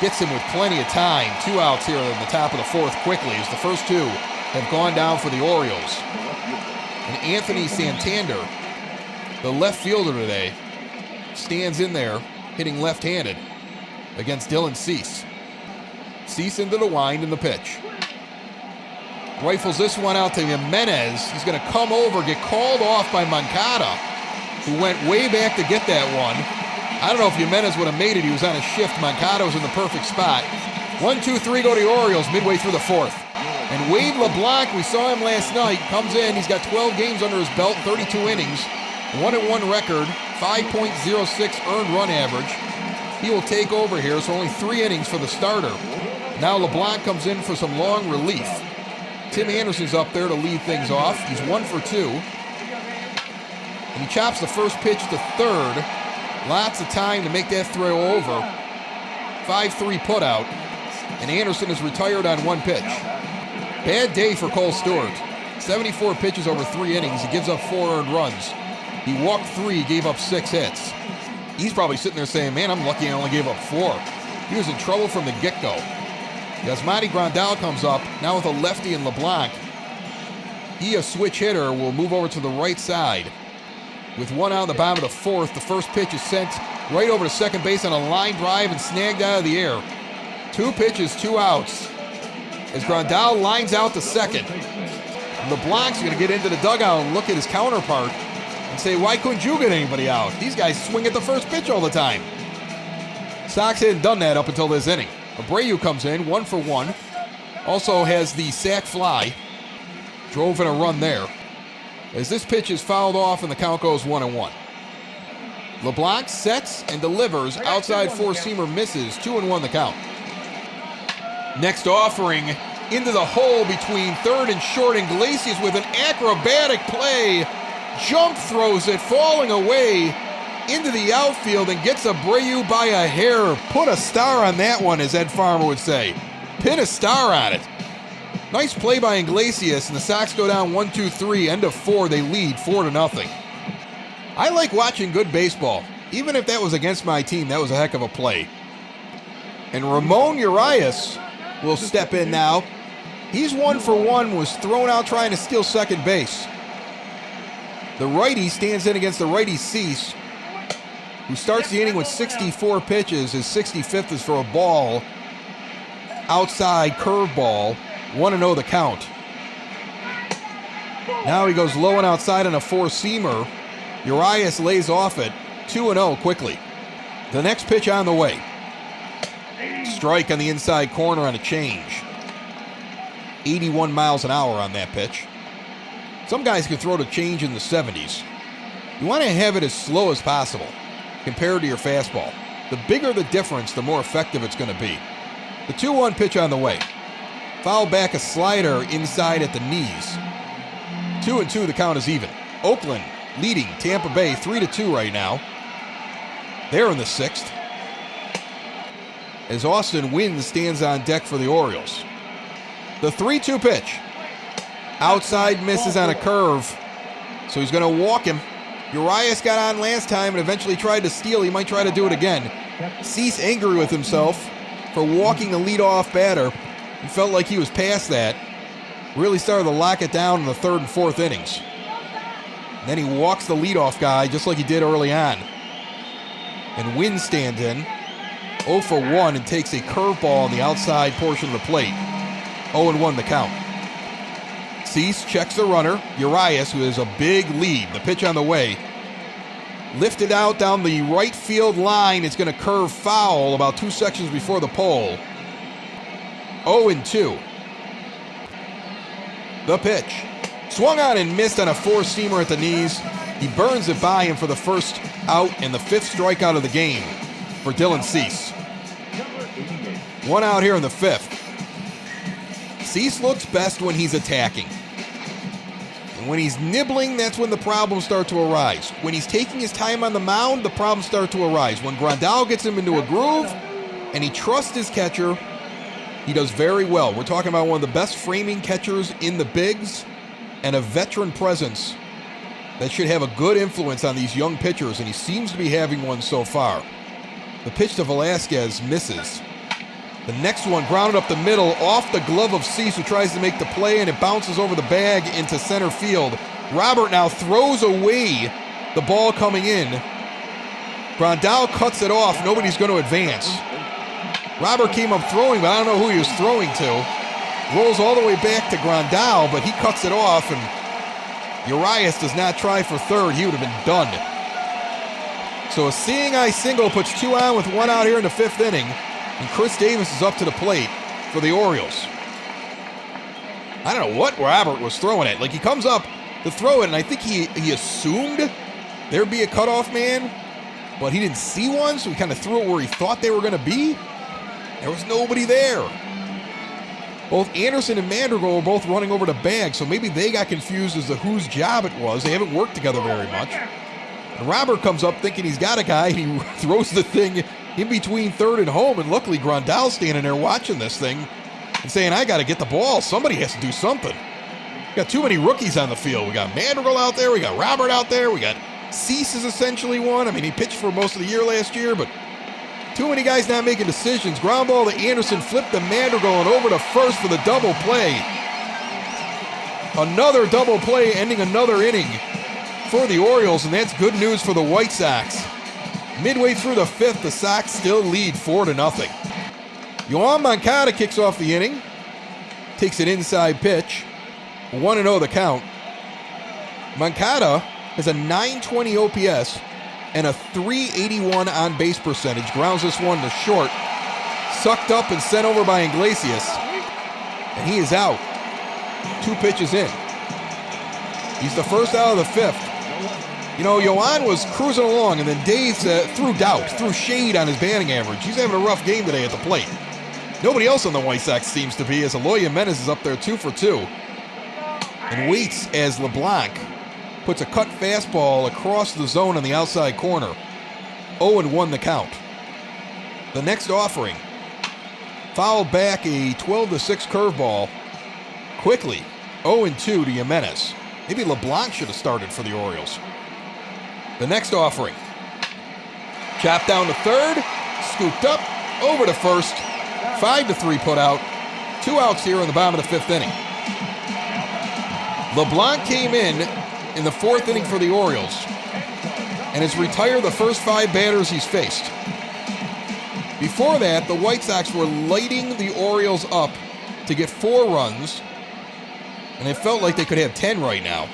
Speaker 1: Gets him with plenty of time. 2 outs here in the top of the 4th quickly, as the first 2 have gone down for the Orioles. And Anthony Santander, the left fielder today, stands in there, hitting left-handed against Dylan Cease. Cease into the wind in the pitch. Rifles this one out to Jimenez. He's going to come over, get called off by Moncada, who went way back to get that one. I don't know if Jimenez would have made it. He was on a shift. Moncada was in the perfect spot. 1, 2, 3 go to the Orioles midway through the 4th. And Wade LeBlanc, we saw him last night, comes in. He's got 12 games under his belt, 32 innings, 1-1 record, 5.06 earned run average. He will take over here, so only 3 innings for the starter. Now LeBlanc comes in for some long relief. Tim Anderson's up there to lead things off. He's 1 for 2. And he chops the first pitch to third. Lots of time to make that throw over. 5-3 putout. And Anderson is retired on 1 pitch. Bad day for Cole Stewart. 74 pitches over 3 innings. He gives up 4 earned runs. He walked 3, gave up 6 hits. He's probably sitting there saying, man, I'm lucky I only gave up 4. He was in trouble from the get-go. Yasmani Grandal comes up, now with a lefty and LeBlanc. He, a switch hitter, will move over to the right side. With 1 out in the bottom of the 4th, the first pitch is sent right over to second base on a line drive and snagged out of the air. 2 pitches, 2 outs. As Grandal lines out to second. LeBlanc's going to get into the dugout and look at his counterpart and say, why couldn't you get anybody out? These guys swing at the first pitch all the time. Sox hadn't done that up until this inning. Abreu comes in, 1 for 1. Also has the sac fly. Drove in a run there. As this pitch is fouled off and the count goes 1-1. LeBlanc sets and delivers. Outside 4-seamer misses. 2-1 the count. Next offering into the hole between third and short. Iglesias with an acrobatic play. Jump throws it, falling away into the outfield and gets Abreu by a hair. Put a star on that one, as Ed Farmer would say. Pin a star on it. Nice play by Iglesias, and the Sox go down 1-2-3. End of 4, they lead 4-0. I like watching good baseball. Even if that was against my team, that was a heck of a play. And Ramon Urias will step in now. He's 1 for 1, was thrown out trying to steal second base. The righty stands in against the righty Cease, who starts the inning with 64 pitches. His 65th is for a ball. Outside curveball. 1-0 the count. Now he goes low and outside on a 4-seamer. Urias lays off it. 2-0 quickly. The next pitch on the way. Strike on the inside corner on a change. 81 miles an hour on that pitch. Some guys can throw the change in the 70s. You want to have it as slow as possible compared to your fastball. The bigger the difference, the more effective it's going to be. The 2-1 pitch on the way. Foul back a slider inside at the knees. 2-2, the count is even. Oakland leading Tampa Bay 3-2 right now. They're in the 6th. As Austin Wynn stands on deck for the Orioles. The 3-2 pitch. Outside misses on a curve. So he's going to walk him. Urias got on last time and eventually tried to steal. He might try to do it again. Cease angry with himself for walking the leadoff batter. He felt like he was past that. Really started to lock it down in the 3rd and 4th innings. And then he walks the leadoff guy just like he did early on. And Wynn stands in, 0 for 1, and takes a curveball on the outside portion of the plate. 0-1 the count. Cease checks the runner, Urias, who has a big lead. The pitch on the way. Lifted out down the right field line. It's going to curve foul about 2 sections before the pole. 0-2. The pitch. Swung on and missed on a four-seamer at the knees. He burns it by him for the first out and the 5th strikeout of the game for Dylan Cease. 1 out here in the 5th. Cease looks best when he's attacking. And when he's nibbling, that's when the problems start to arise. When he's taking his time on the mound, the problems start to arise. When Grandal gets him into a groove and he trusts his catcher, he does very well. We're talking about one of the best framing catchers in the bigs and a veteran presence that should have a good influence on these young pitchers, and he seems to be having one so far. The pitch to Velasquez misses. The next one grounded up the middle off the glove of Cease, who tries to make the play, and it bounces over the bag into center field. Robert now throws away the ball coming in. Grandal cuts it off. Nobody's going to advance. Robert came up throwing, but I don't know who he was throwing to. Rolls all the way back to Grandal, but he cuts it off, and Urias does not try for third. He would have been done. So a seeing eye single puts 2 on with 1 out here in the 5th inning. And Chris Davis is up to the plate for the Orioles. I don't know what Robert was throwing at. Like, he comes up to throw it, and I think he assumed there'd be a cutoff man, but he didn't see one, so he kind of threw it where he thought they were going to be. There was nobody there. Both Anderson and Madrigal were both running over the bag, so maybe they got confused as to whose job it was. They haven't worked together very much. And Robert comes up thinking he's got a guy, and he throws the thing in between third and home, and luckily Grandal's standing there watching this thing and saying, I got to get the ball. Somebody has to do something. We got too many rookies on the field. We got Madrigal out there. We got Robert out there. We got Cease is essentially one. I mean, he pitched for most of the year last year, but too many guys not making decisions. Ground ball to Anderson, flipped to Madrigal, and over to first for the double play. Another double play ending another inning for the Orioles, and that's good news for the White Sox. Midway through the 5th, the Sox still lead 4-0. Yoan Moncada kicks off the inning. Takes an inside pitch. 1-0 the count. Moncada has a .920 OPS and a .381 on-base percentage. Grounds this one to short. Sucked up and sent over by Iglesias. And he is out. 2 pitches in. He's the first out of the 5th. You know, Yoan was cruising along, and then Dave threw doubt, threw shade on his batting average. He's having a rough game today at the plate. Nobody else on the White Sox seems to be, as Eloy Jimenez is up there 2 for 2. And waits as LeBlanc puts a cut fastball across the zone on the outside corner. 0-1 the count. The next offering fouled back a 12-6 curveball quickly. 0-2 to Jimenez. Maybe LeBlanc should have started for the Orioles. The next offering. Chopped down to third, scooped up, over to first. 5-3 put out. 2 outs here in the bottom of the 5th inning. LeBlanc came in the 4th inning for the Orioles and has retired the first 5 batters he's faced. Before that, the White Sox were lighting the Orioles up to get 4 runs, and it felt like they could have 10 right now.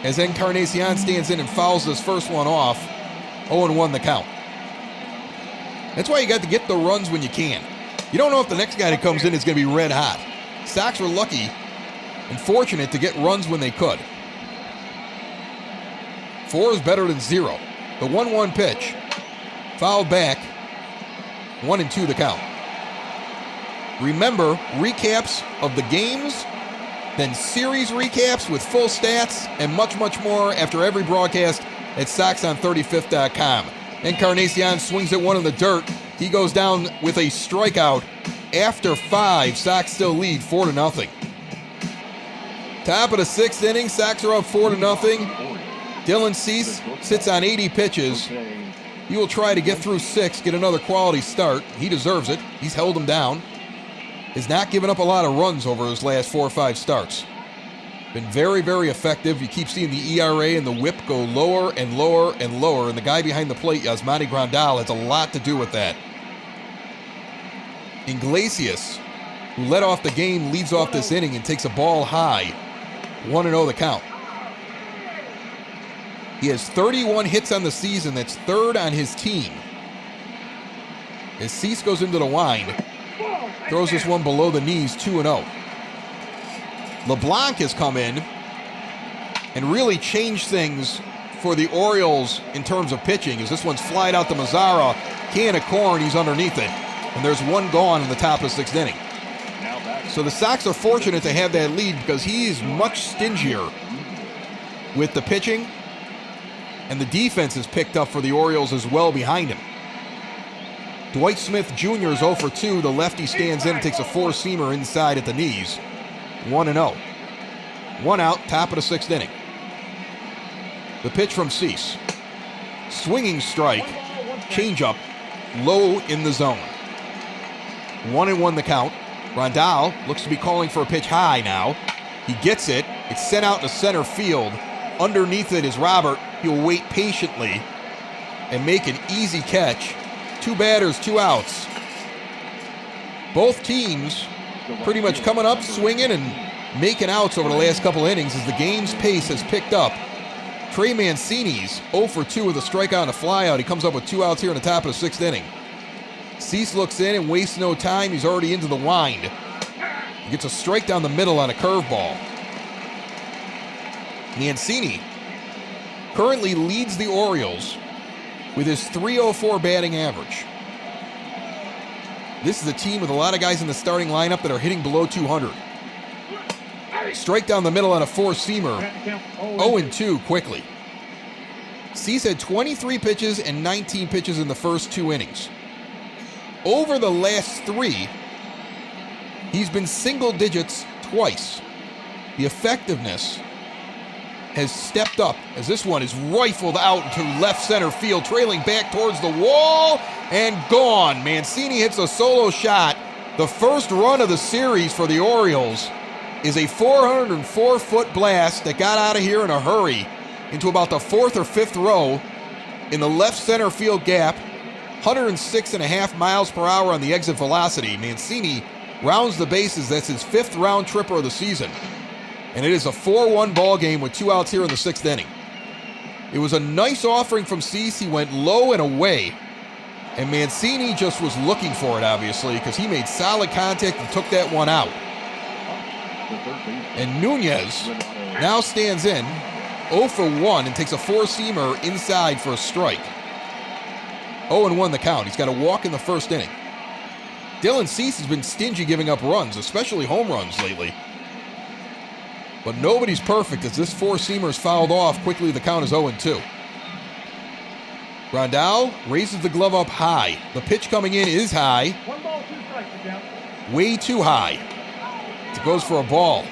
Speaker 1: As Encarnacion stands in and fouls this first one off, 0-1 the count. That's why you got to get the runs when you can. You don't know if the next guy that comes in is going to be red hot. Sox were lucky and fortunate to get runs when they could. 4 is better than 0. The 1-1 pitch, fouled back, 1-2 the count. Remember, recaps of the games, then series recaps with full stats, and much, much more after every broadcast at SoxOn35th.com. Encarnacion swings at one in the dirt. He goes down with a strikeout. After 5, Sox still lead 4-0. Top of the 6th inning, Sox are up 4-0. Dylan Cease sits on 80 pitches. He will try to get through 6, get another quality start. He deserves it. He's held him down. Has not given up a lot of runs over his last 4 or 5 starts. Been very, very effective. You keep seeing the ERA and the whip go lower and lower and lower, and the guy behind the plate, Yasmani Grandal, has a lot to do with that. Iglesias, who led off the game, leads off this inning and takes a ball high. 1-0 the count. He has 31 hits on the season. That's third on his team. As Cease goes into the wind, throws this one below the knees, 2-0. LeBlanc has come in and really changed things for the Orioles in terms of pitching, as this one's flied out to Mazzara, can of corn, he's underneath it, and there's one gone in the top of the sixth inning. So the Sox are fortunate to have that lead because he's much stingier with the pitching, and the defense is picked up for the Orioles as well behind him. Dwight Smith Jr. is 0 for 2. The lefty stands in and takes a four-seamer inside at the knees. 1-0. One out, top of the sixth inning. The pitch from Cease. Swinging strike, changeup, low in the zone. 1-1 the count. Grandal looks to be calling for a pitch high now. He gets it. It's sent out to center field. Underneath it is Robert. He'll wait patiently and make an easy catch. 2 batters, 2 outs. Both teams pretty much coming up, swinging, and making outs over the last couple innings as the game's pace has picked up. Trey Mancini's 0 for 2 with a strikeout and a flyout. He comes up with 2 outs here in the top of the sixth inning. Cease looks in and wastes no time. He's already into the wind. He gets a strike down the middle on a curveball. Mancini currently leads the Orioles with his .304 batting average. This is a team with a lot of guys in the starting lineup that are hitting below 200. Strike down the middle on a four-seamer. 0-2 quickly. Cease had 23 pitches and 19 pitches in the first 2 innings. Over the last 3, he's been single digits twice. The effectiveness has stepped up as this one is rifled out into left center field, trailing back towards the wall, and gone. Mancini hits a solo shot. The first run of the series for the Orioles is a 404-foot blast that got out of here in a hurry into about the 4th or 5th row in the left center field gap. 106.5 miles per hour on the exit velocity. Mancini rounds the bases. That's his 5th round tripper of the season. And it is a 4-1 ball game with 2 outs here in the 6th inning. It was a nice offering from Cease. He went low and away. And Mancini just was looking for it, obviously, because he made solid contact and took that one out. And Nunez now stands in 0 for 1 and takes a four-seamer inside for a strike. 0-1 the count. He's got a walk in the first inning. Dylan Cease has been stingy giving up runs, especially home runs lately. But nobody's perfect as this four-seamer is fouled off. Quickly, the count is 0-2. Grandal raises the glove up high. The pitch coming in is high.
Speaker 3: 1 ball, 2 strikes, down.
Speaker 1: Way too high. It goes for a ball.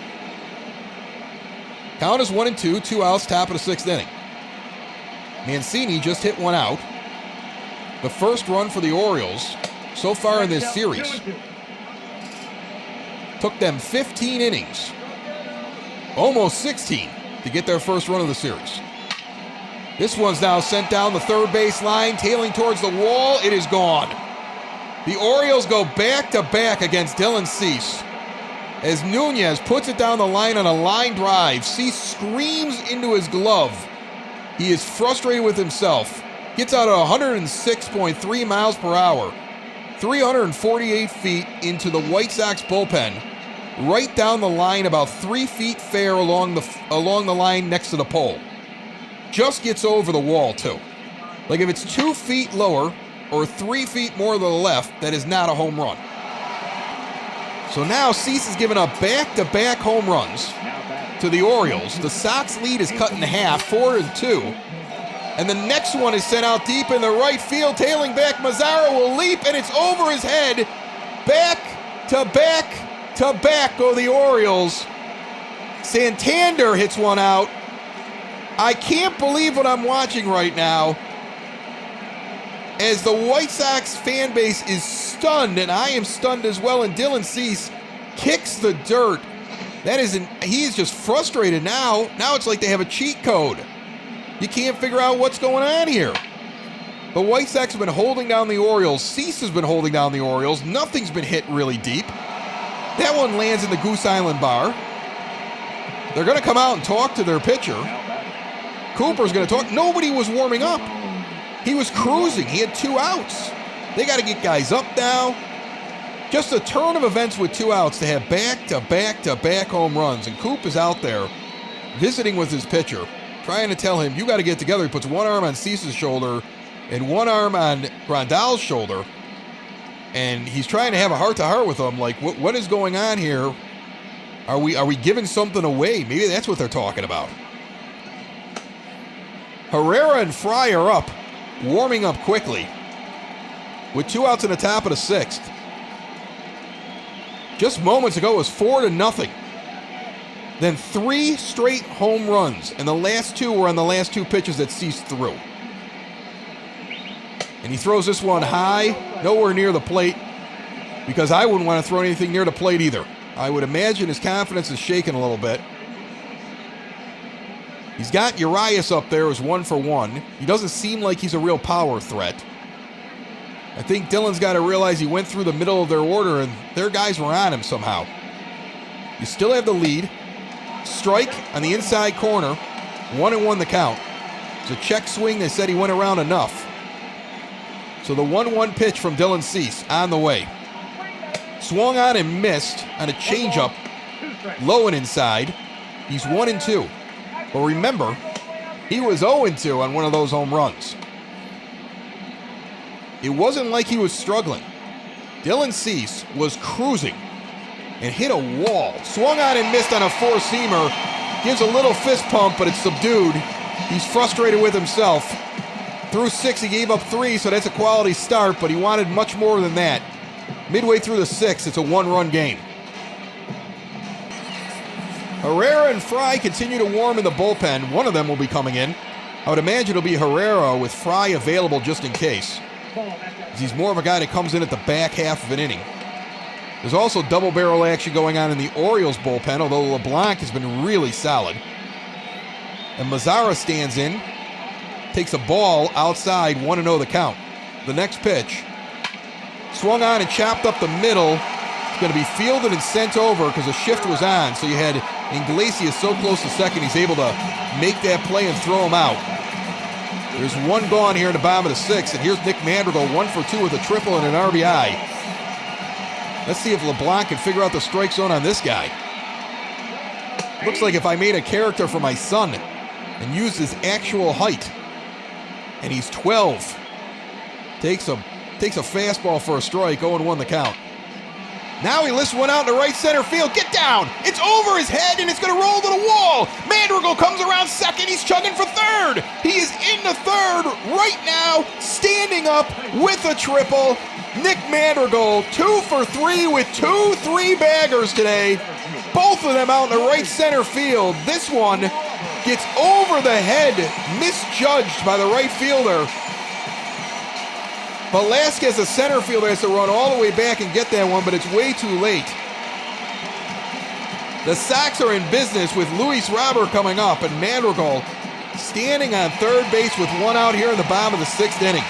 Speaker 1: Count is 1-2, 2 outs, top of the 6th inning. Mancini just hit 1 out. The first run for the Orioles so far in this series. Took them 15 innings, almost 16, to get their first run of the series. This one's now sent down the third base line, tailing towards the wall. It is gone. The Orioles go back-to-back against Dylan Cease. As Nunez puts it down the line on a line drive, Cease screams into his glove. He is frustrated with himself. Gets out at 106.3 miles per hour, 348 feet into the White Sox bullpen, right down the line, about 3 feet fair along the line next to the pole. Just gets over the wall, too. Like if it's 2 feet lower or 3 feet more to the left, that is not a home run. So now Cease is giving up back-to-back home runs to the Orioles. The Sox lead is cut in half, 4-2. And the next one is sent out deep in the right field. Tailing back, Mazzara will leap, and it's over his head. Back go the Orioles. Santander hits one out. I can't believe what I'm watching right now, as the White Sox fan base is stunned, and I am stunned as well, and Dylan Cease kicks the dirt He is just frustrated now. Now it's like they have a cheat code. You can't figure out what's going on here. The White Sox have been holding down the Orioles. Cease has been holding down the Orioles. Nothing's been hit really deep. That one lands in the Goose Island bar. They're going to come out and talk to their pitcher. Cooper's going to talk. Nobody was warming up. He was cruising. He had 2 outs. They got to get guys up now. Just a turn of events with 2 outs to have back-to-back-to-back home runs. And Coop is out there visiting with his pitcher, trying to tell him, you got to get together. He puts one arm on Cease's shoulder and one arm on Grandal's shoulder. And he's trying to have a heart-to-heart with him, like, what is going on here? Are we giving something away? Maybe that's what they're talking about. Herrera and Fry are up, warming up quickly, with 2 outs in the top of the 6th. Just moments ago, it was 4-0. Then 3 straight home runs, and the last 2 were on the last 2 pitches that Cease threw. And he throws this one high, nowhere near the plate, because I wouldn't want to throw anything near the plate either. I would imagine his confidence is shaking a little bit. He's got Urias up there as 1 for 1. He doesn't seem like he's a real power threat. I think Dylan's got to realize he went through the middle of their order and their guys were on him somehow. You still have the lead. Strike on the inside corner. 1-1 the count. It's a check swing. They said he went around enough. So the 1-1 pitch from Dylan Cease on the way. Swung on and missed on a changeup. Low and inside. He's 1-2. But remember, he was 0-2 on one of those home runs. It wasn't like he was struggling. Dylan Cease was cruising and hit a wall. Swung on and missed on a 4-seamer. Gives a little fist pump, but it's subdued. He's frustrated with himself. Through 6, he gave up 3, so that's a quality start, but he wanted much more than that. Midway through the 6th, it's a 1-run game. Herrera and Fry continue to warm in the bullpen. One of them will be coming in. I would imagine it'll be Herrera with Fry available just in case. He's more of a guy that comes in at the back half of an inning. There's also double barrel action going on in the Orioles bullpen, although LeBlanc has been really solid. And Mazzara stands in, takes a ball outside, 1-0 the count. The next pitch, swung on and chopped up the middle. It's going to be fielded and sent over because the shift was on. So you had Iglesias so close to second, he's able to make that play and throw him out. There's 1 gone here in the bottom of the 6th, and here's Nick Madrigal, 1 for 2 with a triple and an RBI. Let's see if LeBlanc can figure out the strike zone on this guy. Looks like if I made a character for my son and used his actual height, and he's 12, takes a fastball for a strike, 0-1 the count. Now he lifts one out in the right center field. Get down! It's over his head and it's going to roll to the wall. Madrigal comes around second. He's chugging for third. He is in the third right now, standing up with a triple. Nick Madrigal, 2 for 3 with 2 3-baggers today. Both of them out in the right center field. This one gets over the head, misjudged by the right fielder. Velasquez, the center fielder, has to run all the way back and get that one, but it's way too late. The Sox are in business with Luis Robert coming up, and Madrigal standing on third base with 1 out here in the bottom of the 6th inning.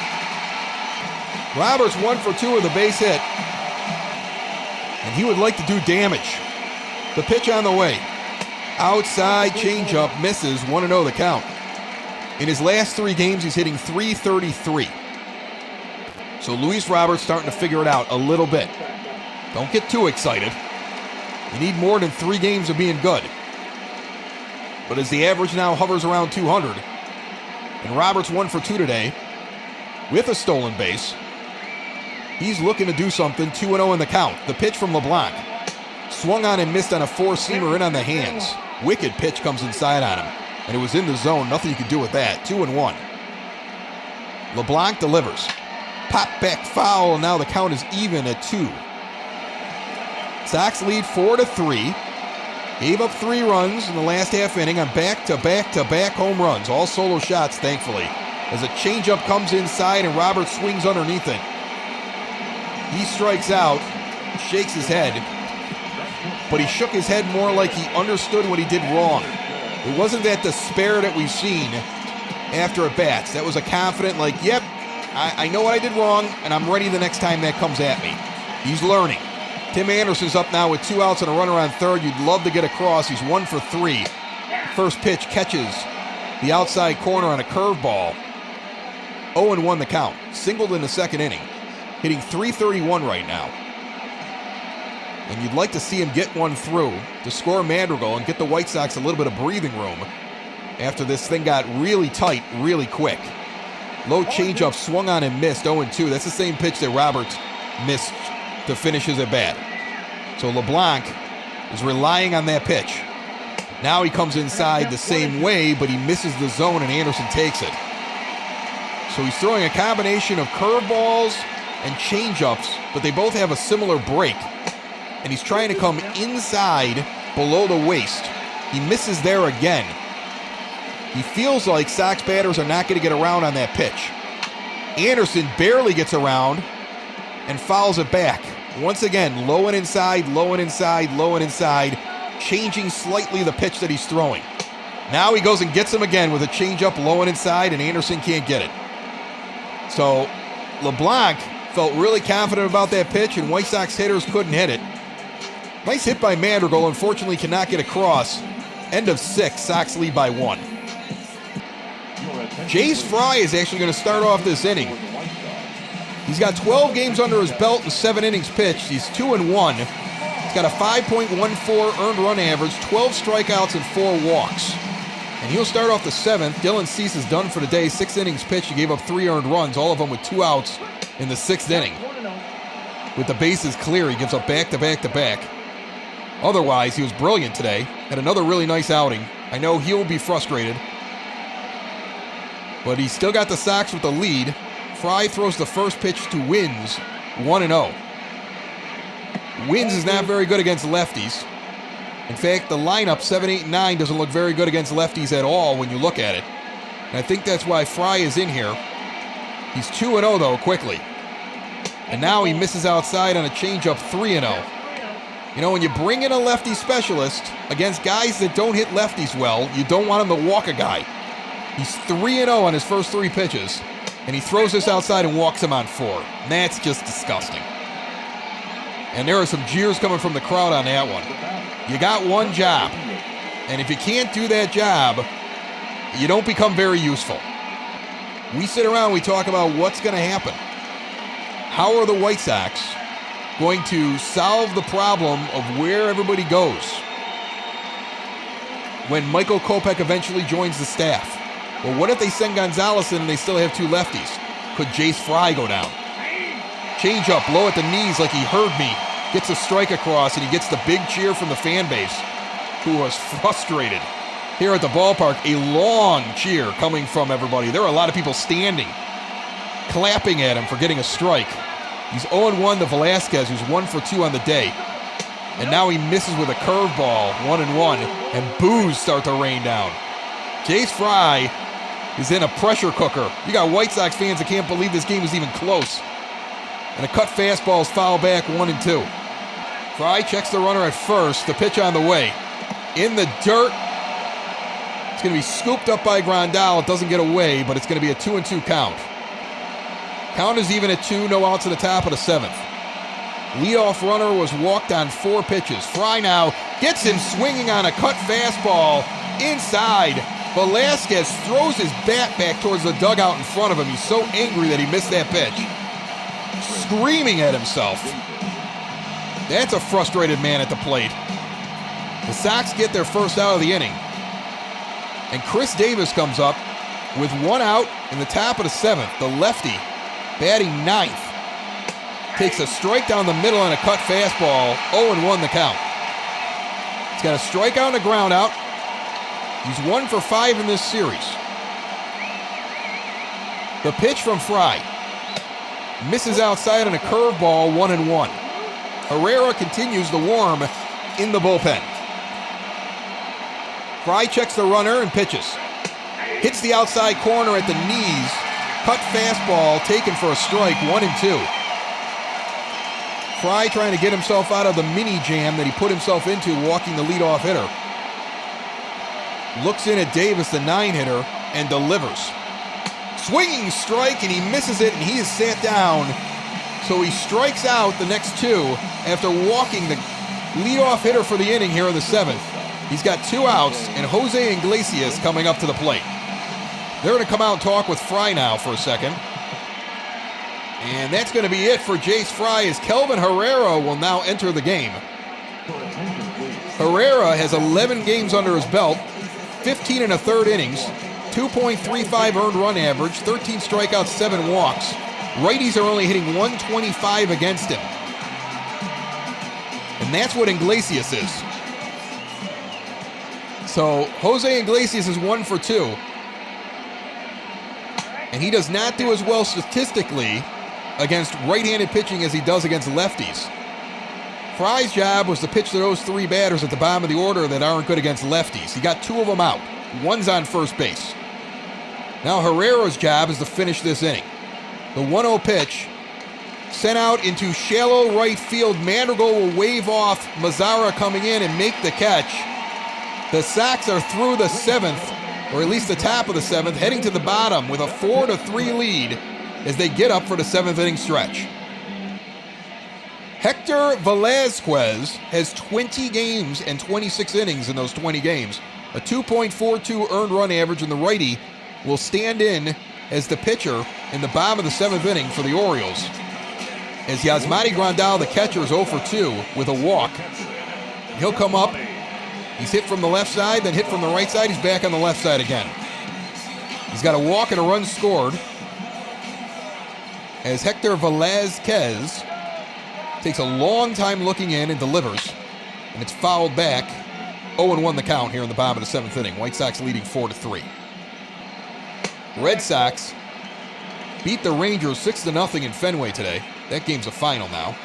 Speaker 1: Roberts 1 for 2 with a base hit, and he would like to do damage. The pitch on the way. Outside changeup, misses, 1-0 the count. In his last 3 games, he's hitting .333. So Luis Roberts starting to figure it out a little bit. Don't get too excited. You need more than 3 games of being good. But as the average now hovers around 200, and Roberts 1 for 2 today, with a stolen base, he's looking to do something, 2-0 in the count. The pitch from LeBlanc. Swung on and missed on a 4-seamer in on the hands. Wicked pitch comes inside on him, and it was in the zone. Nothing you could do with that. 2-1. LeBlanc delivers. Pop back foul, and now the count is even at 2. Sox lead 4-3. Gave up 3 runs in the last half inning on back-to-back-to-back home runs. All solo shots, thankfully. As a changeup comes inside and Roberts swings underneath it. He strikes out, shakes his head. but he shook his head more like he understood what he did wrong. It wasn't that despair that we've seen after at bats. That was a confident, like, yep, I know what I did wrong, and I'm ready the next time that comes at me. He's learning. Tim Anderson's up now with 2 outs and a runner on third. You'd love to get across. He's 1 for 3. First pitch catches the outside corner on a curveball. 0-1 the count. Singled in the second inning. Hitting .331 right now. And you'd like to see him get one through to score Madrigal and get the White Sox a little bit of breathing room after this thing got really tight really quick. Low changeup swung on and missed, 0-2. That's the same pitch that Roberts missed to finish his at-bat. So LeBlanc is relying on that pitch. Now he comes inside the same way, but he misses the zone and Anderson takes it. So he's throwing a combination of curveballs and changeups, but they both have a similar break. And he's trying to come inside below the waist. He misses there again. He feels like Sox batters are not going to get around on that pitch. Anderson barely gets around and fouls it back. Once again, low and inside, low and inside, low and inside, changing slightly the pitch that he's throwing. Now he goes and gets him again with a changeup low and inside, and Anderson can't get it. So LeBlanc felt really confident about that pitch, and White Sox hitters couldn't hit it. Nice hit by Madrigal, unfortunately cannot get across. End of 6, Sox lead by 1. Jace Fry is actually going to start off this inning. He's got 12 games under his belt and 7 innings pitched. He's 2-1. He's got a 5.14 earned run average, 12 strikeouts and 4 walks. And he'll start off the 7th. Dylan Cease is done for the day. 6 innings pitched. He gave up 3 earned runs, all of them with 2 outs in the 6th inning. With the bases clear, he gives up back-to-back-to-back. Otherwise, he was brilliant today. Had another really nice outing. I know he'll be frustrated. But he's still got the Sox with the lead. Fry throws the first pitch to Wins, 1-0. Wins is not very good against lefties. In fact, the lineup 7, 8, 9 doesn't look very good against lefties at all when you look at it. And I think that's why Fry is in here. He's 2-0 though, quickly. And now he misses outside on a changeup, 3-0. You know, when you bring in a lefty specialist against guys that don't hit lefties well, you don't want him to walk a guy. He's 3-0 on his first 3 pitches, and he throws this outside and walks him on 4. And that's just disgusting. And there are some jeers coming from the crowd on that one. You got one job, and if you can't do that job, you don't become very useful. We sit around, we talk about what's going to happen. How are the White Sox going to solve the problem of where everybody goes when Michael Kopech eventually joins the staff? Well, what if they send Gonzalez in and they still have 2 lefties? Could Jace Fry go down? Change up low at the knees like he heard me. Gets a strike across, and he gets the big cheer from the fan base, who was frustrated. Here at the ballpark, a long cheer coming from everybody. There are a lot of people standing, clapping at him for getting a strike. He's 0-1 to Velasquez, who's 1 for 2 on the day. And now he misses with a curveball, 1-1, and boos start to rain down. Jace Fry is in a pressure cooker. You got White Sox fans that can't believe this game was even close. And a cut fastball is fouled back, 1-2. Fry checks the runner at first. The pitch on the way. In the dirt. It's going to be scooped up by Grandal. It doesn't get away, but it's going to be a 2-2 count. Count is even at 2. No outs at the top of the 7th. Leadoff runner was walked on 4 pitches. Fry now gets him swinging on a cut fastball inside. Velasquez throws his bat back towards the dugout in front of him. He's so angry that he missed that pitch. Screaming at himself. That's a frustrated man at the plate. The Sox get their first out of the inning. And Chris Davis comes up with 1 out in the top of the 7th. The lefty, batting 9th, takes a strike down the middle on a cut fastball. 0-1 the count. He's got a strikeout and a ground out. He's 1 for 5 in this series. The pitch from Fry. Misses outside on a curveball, 1-1. Herrera continues the warm in the bullpen. Fry checks the runner and pitches. Hits the outside corner at the knees. Cut fastball taken for a strike, 1-2. Fry trying to get himself out of the mini jam that he put himself into walking the leadoff hitter. Looks in at Davis, the 9-hitter, and delivers. Swinging strike, and he misses it, and he is sat down. So he strikes out the next two after walking the leadoff hitter for the inning here in the 7th. He's got 2 outs, and Jose Iglesias coming up to the plate. They're going to come out and talk with Fry now for a second. And that's going to be it for Jace Fry, as Kelvin Herrera will now enter the game. Herrera has 11 games under his belt, 15 and a third innings, 2.35 earned run average, 13 strikeouts, 7 walks. Righties are only hitting 125 against him. And that's what Iglesias is. So Jose Iglesias is 1 for 2. And he does not do as well statistically against right-handed pitching as he does against lefties. Fry's job was to pitch to those 3 batters at the bottom of the order that aren't good against lefties. He got 2 of them out. 1's on first base. Now Herrera's job is to finish this inning. The 1-0 pitch sent out into shallow right field. Madrigal will wave off Mazzara coming in and make the catch. The Sox are through the 7th, or at least the top of the 7th, heading to the bottom with a 4-3 lead as they get up for the 7th inning stretch. Hector Velazquez has 20 games and 26 innings in those 20 games. A 2.42 earned run average, and the righty will stand in as the pitcher in the bottom of the 7th inning for the Orioles. As Yasmani Grandal, the catcher, is 0 for 2 with a walk. He'll come up. He's hit from the left side, then hit from the right side. He's back on the left side again. He's got a walk and a run scored as Hector Velazquez takes a long time looking in and delivers. And it's fouled back. 0-1 the count here in the bottom of the 7th inning. White Sox leading 4-3. Red Sox beat the Rangers 6-0 in Fenway today. That game's a final now.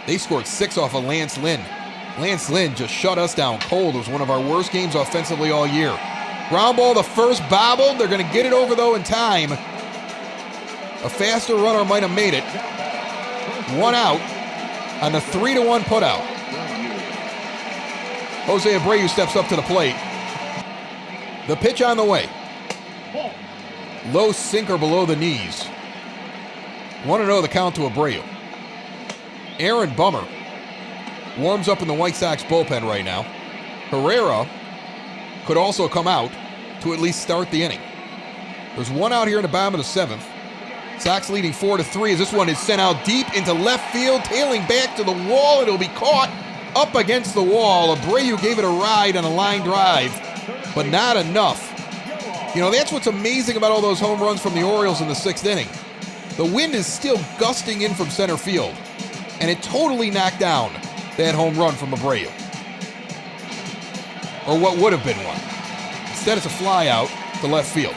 Speaker 1: They scored 6 off of Lance Lynn. Lance Lynn just shut us down cold. It was one of our worst games offensively all year. Ground ball, the first bobbled. They're going to get it over, though, in time. A faster runner might have made it. 1 out on the 3-1 putout. Jose Abreu steps up to the plate. The pitch on the way. Low sinker below the knees. 1-0 the count to Abreu. Aaron Bummer warms up in the White Sox bullpen right now. Herrera could also come out to at least start the inning. There's 1 out here in the bottom of the 7th. Sox leading 4-3 as this one is sent out deep into left field, tailing back to the wall. It'll be caught up against the wall. Abreu gave it a ride on a line drive, but not enough. You know, that's what's amazing about all those home runs from the Orioles in the 6th inning. The wind is still gusting in from center field, and it totally knocked down that home run from Abreu. Or what would have been one. Instead, it's a fly out to left field.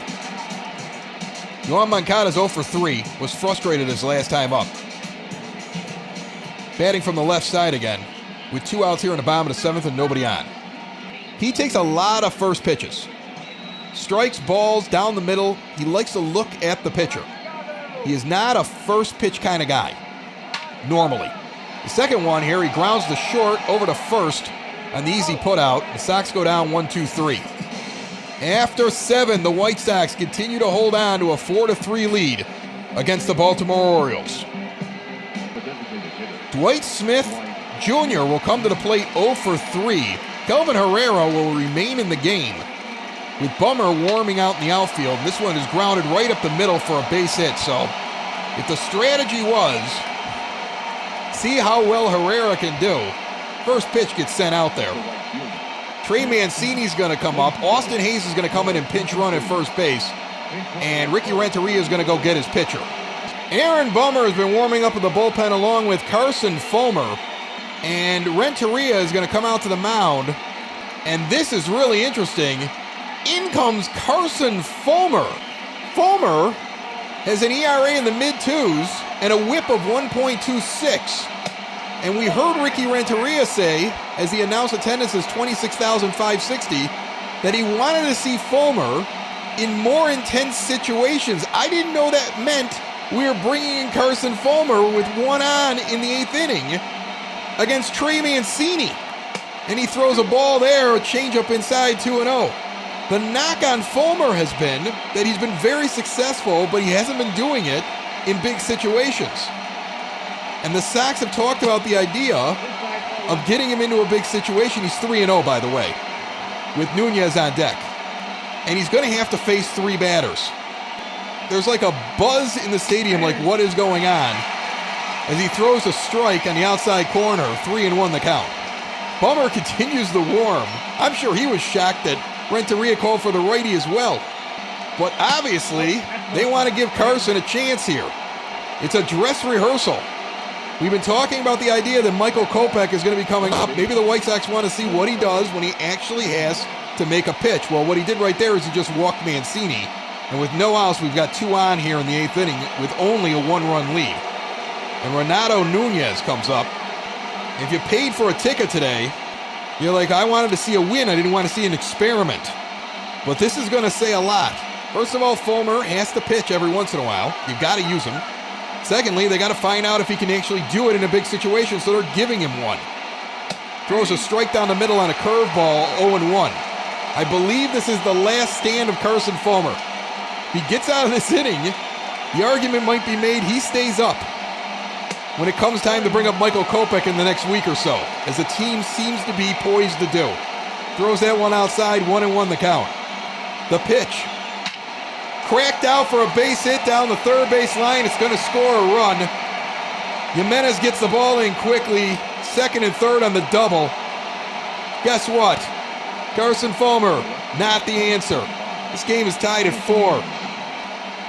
Speaker 1: Yohan Moncada's 0 for 3, was frustrated his last time up. Batting from the left side again, with 2 outs here in the bottom of the 7th and nobody on. He takes a lot of first pitches. Strikes, balls, down the middle. He likes to look at the pitcher. He is not a first pitch kind of guy, normally. The second one here, he grounds the short over to first on the easy putout. The Sox go down 1-2-3. After 7, the White Sox continue to hold on to a 4-3 lead against the Baltimore Orioles. Dwight Smith Jr. will come to the plate 0 for 3. Kelvin Herrera will remain in the game, with Bummer warming out in the outfield. This one is grounded right up the middle for a base hit. So if the strategy was, see how well Herrera can do, first pitch gets sent out there. Trey Mancini's going to come up. Austin Hayes is going to come in and pinch run at first base. And Ricky Renteria is going to go get his pitcher. Aaron Bummer has been warming up in the bullpen along with Carson Fulmer. And Renteria is going to come out to the mound. And this is really interesting. In comes Carson Fulmer. Fulmer has an ERA in the mid-2s and a whip of 1.26. And we heard Ricky Renteria say, as he announced attendance is 26,560, that he wanted to see Fulmer in more intense situations. I didn't know that meant we're bringing in Carson Fulmer with one on in the 8th inning against Trey Mancini. And he throws a ball there, a changeup inside 2-0. The knock on Fulmer has been that he's been very successful, but he hasn't been doing it in big situations. And the Sox have talked about the idea of getting him into a big situation. He's 3-0, by the way, with Nunez on deck. And he's going to have to face 3 batters. There's like a buzz in the stadium, like what is going on, as he throws a strike on the outside corner, 3-1 the count. Bummer continues the warm. I'm sure he was shocked that Renteria called for the righty as well. But obviously, they want to give Carson a chance here. It's a dress rehearsal. We've been talking about the idea that Michael Kopech is going to be coming up. Maybe the White Sox want to see what he does when he actually has to make a pitch. Well, what he did right there is he just walked Mancini. And with no outs, we've got 2 on here in the 8th inning with only a 1-run lead. And Renato Nunez comes up. If you paid for a ticket today, you're like, I wanted to see a win. I didn't want to see an experiment. But this is going to say a lot. First of all, Fulmer has to pitch every once in a while. You've got to use him. Secondly, they got to find out if he can actually do it in a big situation, so they're giving him one. Throws a strike down the middle on a curveball, 0-1. I believe this is the last stand of Carson Fulmer. If he gets out of this inning, the argument might be made he stays up when it comes time to bring up Michael Kopech in the next week or so, as the team seems to be poised to do. Throws that one outside, 1-1 the count. The pitch. Cracked out for a base hit down the third base line. It's going to score a run. Jimenez gets the ball in quickly. Second and third on the double. Guess what? Carson Fulmer, not the answer. This game is tied at 4.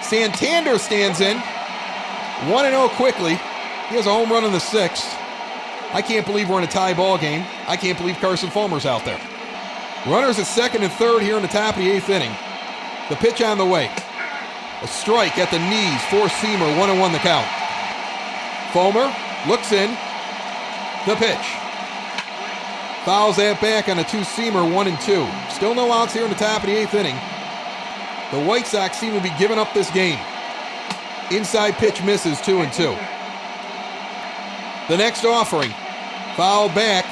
Speaker 1: Santander stands in. 1-0 quickly. He has a home run in the 6th. I can't believe we're in a tie ball game. I can't believe Carson Fulmer's out there. Runners at second and third here in the top of the 8th inning. The pitch on the way. A strike at the knees. 4-seamer, 1-1 the count. Fulmer looks in. The pitch. Fouls that back on a 2-seamer, 1-2. Still no outs here in the top of the 8th inning. The White Sox seem to be giving up this game. Inside pitch misses, 2-2. The next offering. Foul back.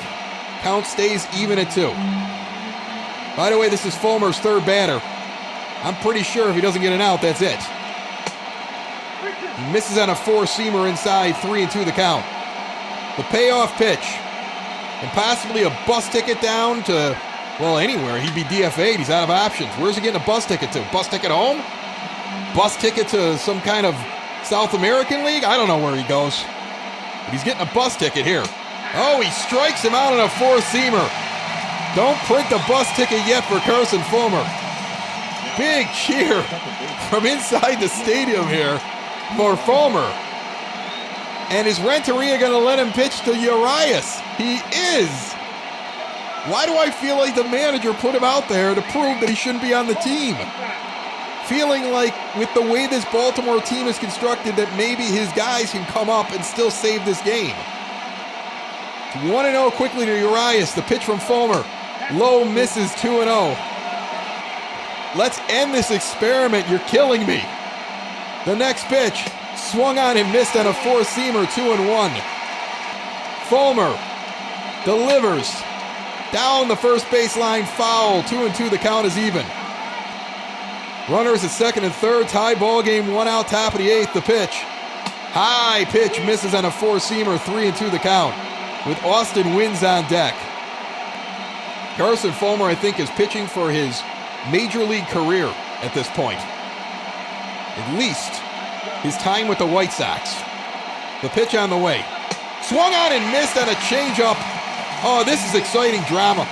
Speaker 1: Count stays even at 2. By the way, this is Fulmer's third batter. I'm pretty sure if he doesn't get an out, that's it. He misses on a 4-seamer inside, 3-2 the count. The payoff pitch. And possibly a bus ticket down to, well, anywhere. He'd be DFA'd. He's out of options. Where's he getting a bus ticket to? Bus ticket home? Bus ticket to some kind of South American league? I don't know where he goes. But he's getting a bus ticket here. Oh, he strikes him out on a 4-seamer. Don't print the bus ticket yet for Carson Fulmer. Big cheer from inside the stadium here for Fulmer. And is Renteria going to let him pitch to Urias? He is. Why do I feel like the manager put him out there to prove that he shouldn't be on the team? Feeling like with the way this Baltimore team is constructed that maybe his guys can come up and still save this game. 1-0 quickly to Urias. The pitch from Fulmer. Low misses, 2-0. Let's end this experiment. You're killing me. The next pitch. Swung on and missed on a 4-seamer, 2-1. Fulmer delivers. Down the first baseline, foul. 2-2, the count is even. Runners at second and third, tie ball game, 1 out, top of the 8th, the pitch. High pitch, misses on a 4-seamer, 3-2 the count, with Austin Wynns on deck. Carson Fulmer, I think, is pitching for his major league career at this point. At least his time with the White Sox. The pitch on the way. Swung on and missed on a changeup. Oh, this is exciting drama.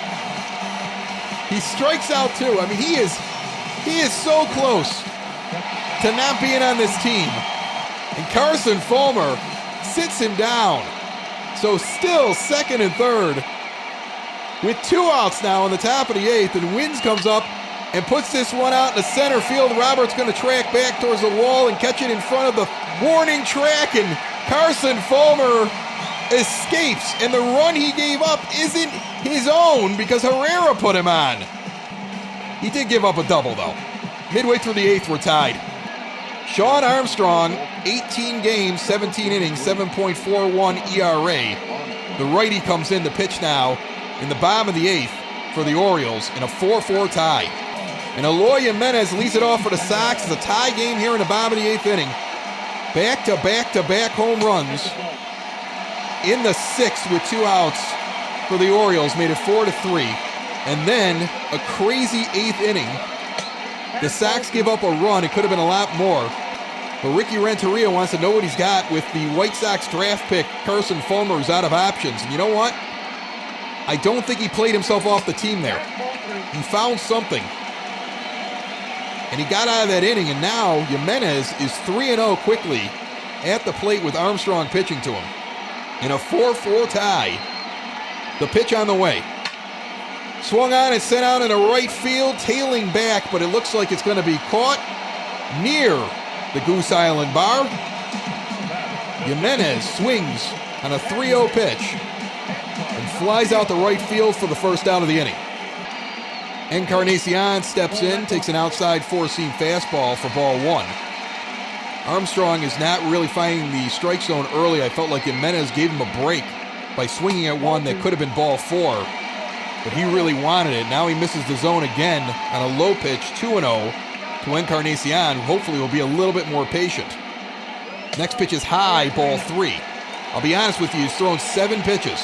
Speaker 1: He strikes out too. I mean, he is so close to not being on this team. And Carson Fulmer sits him down. So still second and third with 2 outs now on the top of the 8th, and Wynns comes up and puts this one out in the center field. Roberts going to track back towards the wall and catch it in front of the warning track, and Carson Fulmer escapes, and the run he gave up isn't his own because Herrera put him on. He did give up a double, though. Midway through the 8th, we're tied. Sean Armstrong, 18 games, 17 innings, 7.41 ERA. The righty comes in to pitch now in the bottom of the 8th for the Orioles in a 4-4 tie. And Eloy Jimenez leads it off for the Sox. It's a tie game here in the bottom of the 8th inning. Back-to-back-to-back home runs in the 6th with 2 outs for the Orioles, made it 4-3. And then a crazy 8th inning. The Sox give up a run. It could have been a lot more. But Ricky Renteria wants to know what he's got with the White Sox draft pick, Carson Fulmer, who's out of options. And you know what? I don't think he played himself off the team there. He found something. And he got out of that inning, and now Jimenez is 3-0 quickly at the plate with Armstrong pitching to him. In a 4-4 tie. The pitch on the way. Swung on and sent out into right field, tailing back, but it looks like it's going to be caught near the Goose Island bar. Jimenez swings on a 3-0 pitch and flies out to right field for the first out of the inning. Encarnacion steps in, takes an outside four-seam fastball for ball 1. Armstrong is not really finding the strike zone early. I felt like Jimenez gave him a break by swinging at one that could have been ball 4, but he really wanted it. Now he misses the zone again on a low pitch, 2-0 to Encarnacion, who hopefully will be a little bit more patient. Next pitch is high, ball 3. I'll be honest with you, he's thrown 7 pitches,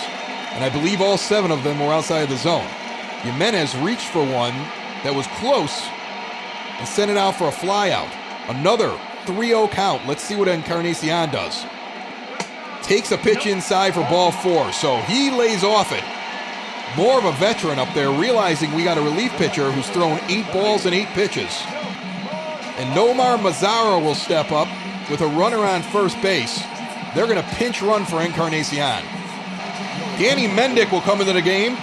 Speaker 1: and I believe all 7 of them were outside of the zone. Jimenez reached for one that was close and sent it out for a fly out. Another 3-0 count. Let's see what Encarnacion does. Takes a pitch inside for ball 4, so he lays off it. More of a veteran up there, realizing we got a relief pitcher who's thrown 8 balls and 8 pitches. And Nomar Mazara will step up with a runner on first base. They're going to pinch run for Encarnacion. Danny Mendick will come into the game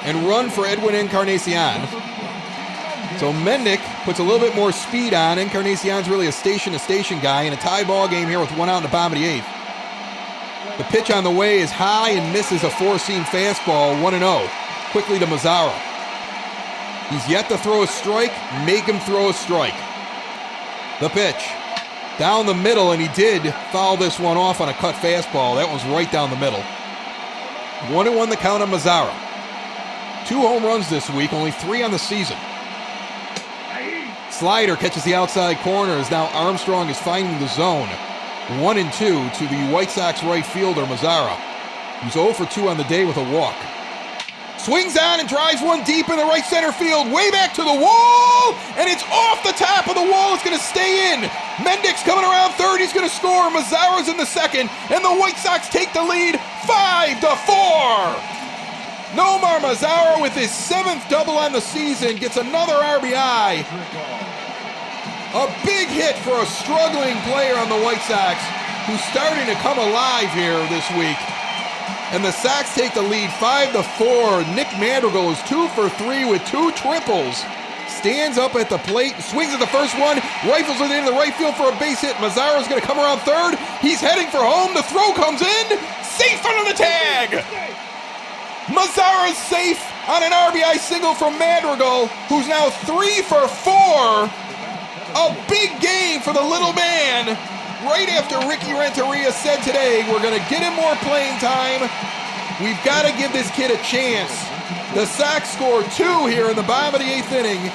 Speaker 1: and run for Edwin Encarnacion. So Mendick puts a little bit more speed on. Encarnacion's really a station-to-station guy in a tie ball game here with 1 out in the bottom of the 8th. The pitch on the way is high and misses a four-seam fastball, 1-0. Quickly to Mazara. He's yet to throw a strike. Make him throw a strike. The pitch. Down the middle, and he did foul this one off on a cut fastball. That was right down the middle. 1-1 the count on Mazara. 2 home runs this week, only 3 on the season. Slider catches the outside corner as now Armstrong is finding the zone. 1-2 to the White Sox right fielder, Mazara, who's 0 for 2 on the day with a walk. Swings on and drives one deep in the right center field, way back to the wall, and it's off the top of the wall. It's going to stay in. Mendick's coming around third. He's going to score. Mazara's in the second, and the White Sox take the lead 5-4. Nomar Mazara with his 7th double on the season gets another RBI. A big hit for a struggling player on the White Sox who's starting to come alive here this week. And the Sox take the lead 5-4. Nick Madrigal is 2 for 3 with 2 triples. Stands up at the plate, swings at the first one, rifles it into the right field for a base hit. Mazara's going to come around third. He's heading for home. The throw comes in. Safe under the tag. Mazara's safe on an RBI single from Madrigal, who's now 3 for 4. A big game for the little man. Right after Ricky Renteria said today, we're going to get him more playing time. We've got to give this kid a chance. The Sox score 2 here in the bottom of the 8th inning,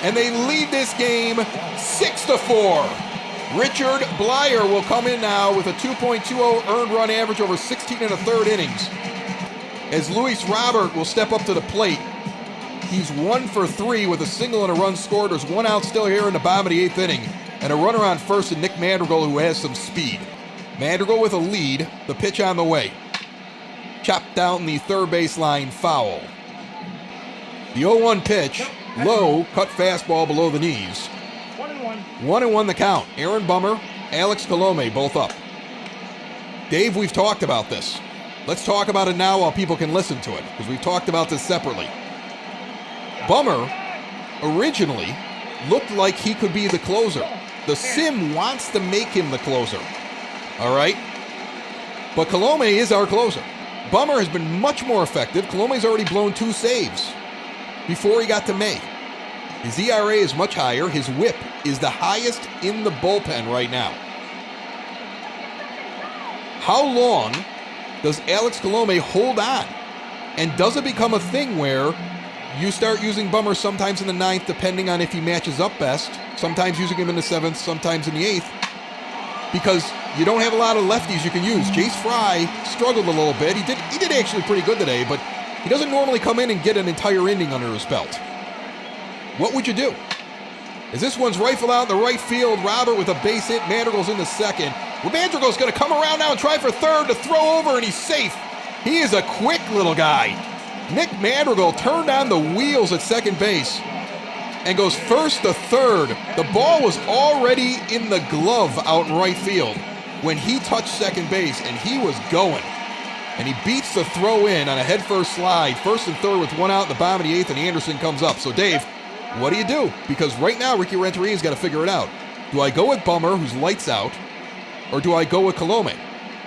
Speaker 1: and they lead this game 6-4. Richard Blyer will come in now with a 2.20 earned run average over 16 1/3 innings. As Luis Robert will step up to the plate. He's 1 for 3 with a single and a run scored. There's 1 out still here in the bottom of the 8th inning. And a runner on first and Nick Madrigal, who has some speed. Madrigal with a lead. The pitch on the way. Chopped down the third baseline, foul. The 0-1 pitch, low, cut fastball below the knees. 1-1 the count. Aaron Bummer, Alex Colome, both up. Dave, we've talked about this. Let's talk about it now while people can listen to it, because we've talked about this separately. Bummer originally looked like he could be the closer. The sim wants to make him the closer. All right? But Colome is our closer. Bummer has been much more effective. Colome's already blown 2 saves before he got to May. His ERA is much higher. His whip is the highest in the bullpen right now. How long does Alex Colome hold on? And does it become a thing where you start using Bummer sometimes in the 9th, depending on if he matches up best, sometimes using him in the 7th, sometimes in the 8th, because you don't have a lot of lefties you can use. Jace Fry struggled a little bit. He did actually pretty good today, but he doesn't normally come in and get an entire inning under his belt. What would you do? As this one's rifled out in the right field, Robert with a base hit, Madrigal's in the second. Well, Madrigal's going to come around now and try for third to throw over, and he's safe. He is a quick little guy. Nick Madrigal turned on the wheels at second base and goes first to third. The ball was already in the glove out in right field when he touched second base, and he was going. And he beats the throw in on a headfirst slide, first and third with one out in the bottom of the 8th, and Anderson comes up. So, Dave, what do you do? Because right now, Ricky Renteria's got to figure it out. Do I go with Bummer, who's lights out, or do I go with Colome?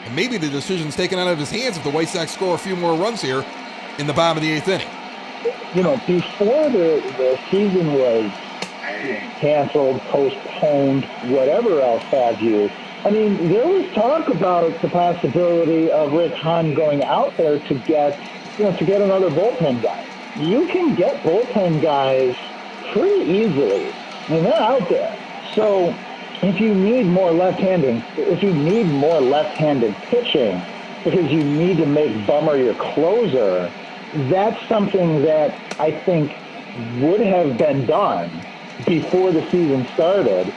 Speaker 1: And maybe the decision's taken out of his hands if the White Sox score a few more runs here in the bottom of the 8th inning.
Speaker 2: You know, before the season was canceled, postponed, whatever else have you, I mean, there was talk about the possibility of Rick Hahn going out there to get another bullpen guy. You can get bullpen guys pretty easily. I mean, they're out there. So if you need more left-handed pitching because you need to make Bummer your closer, that's something that I think would have been done before the season started.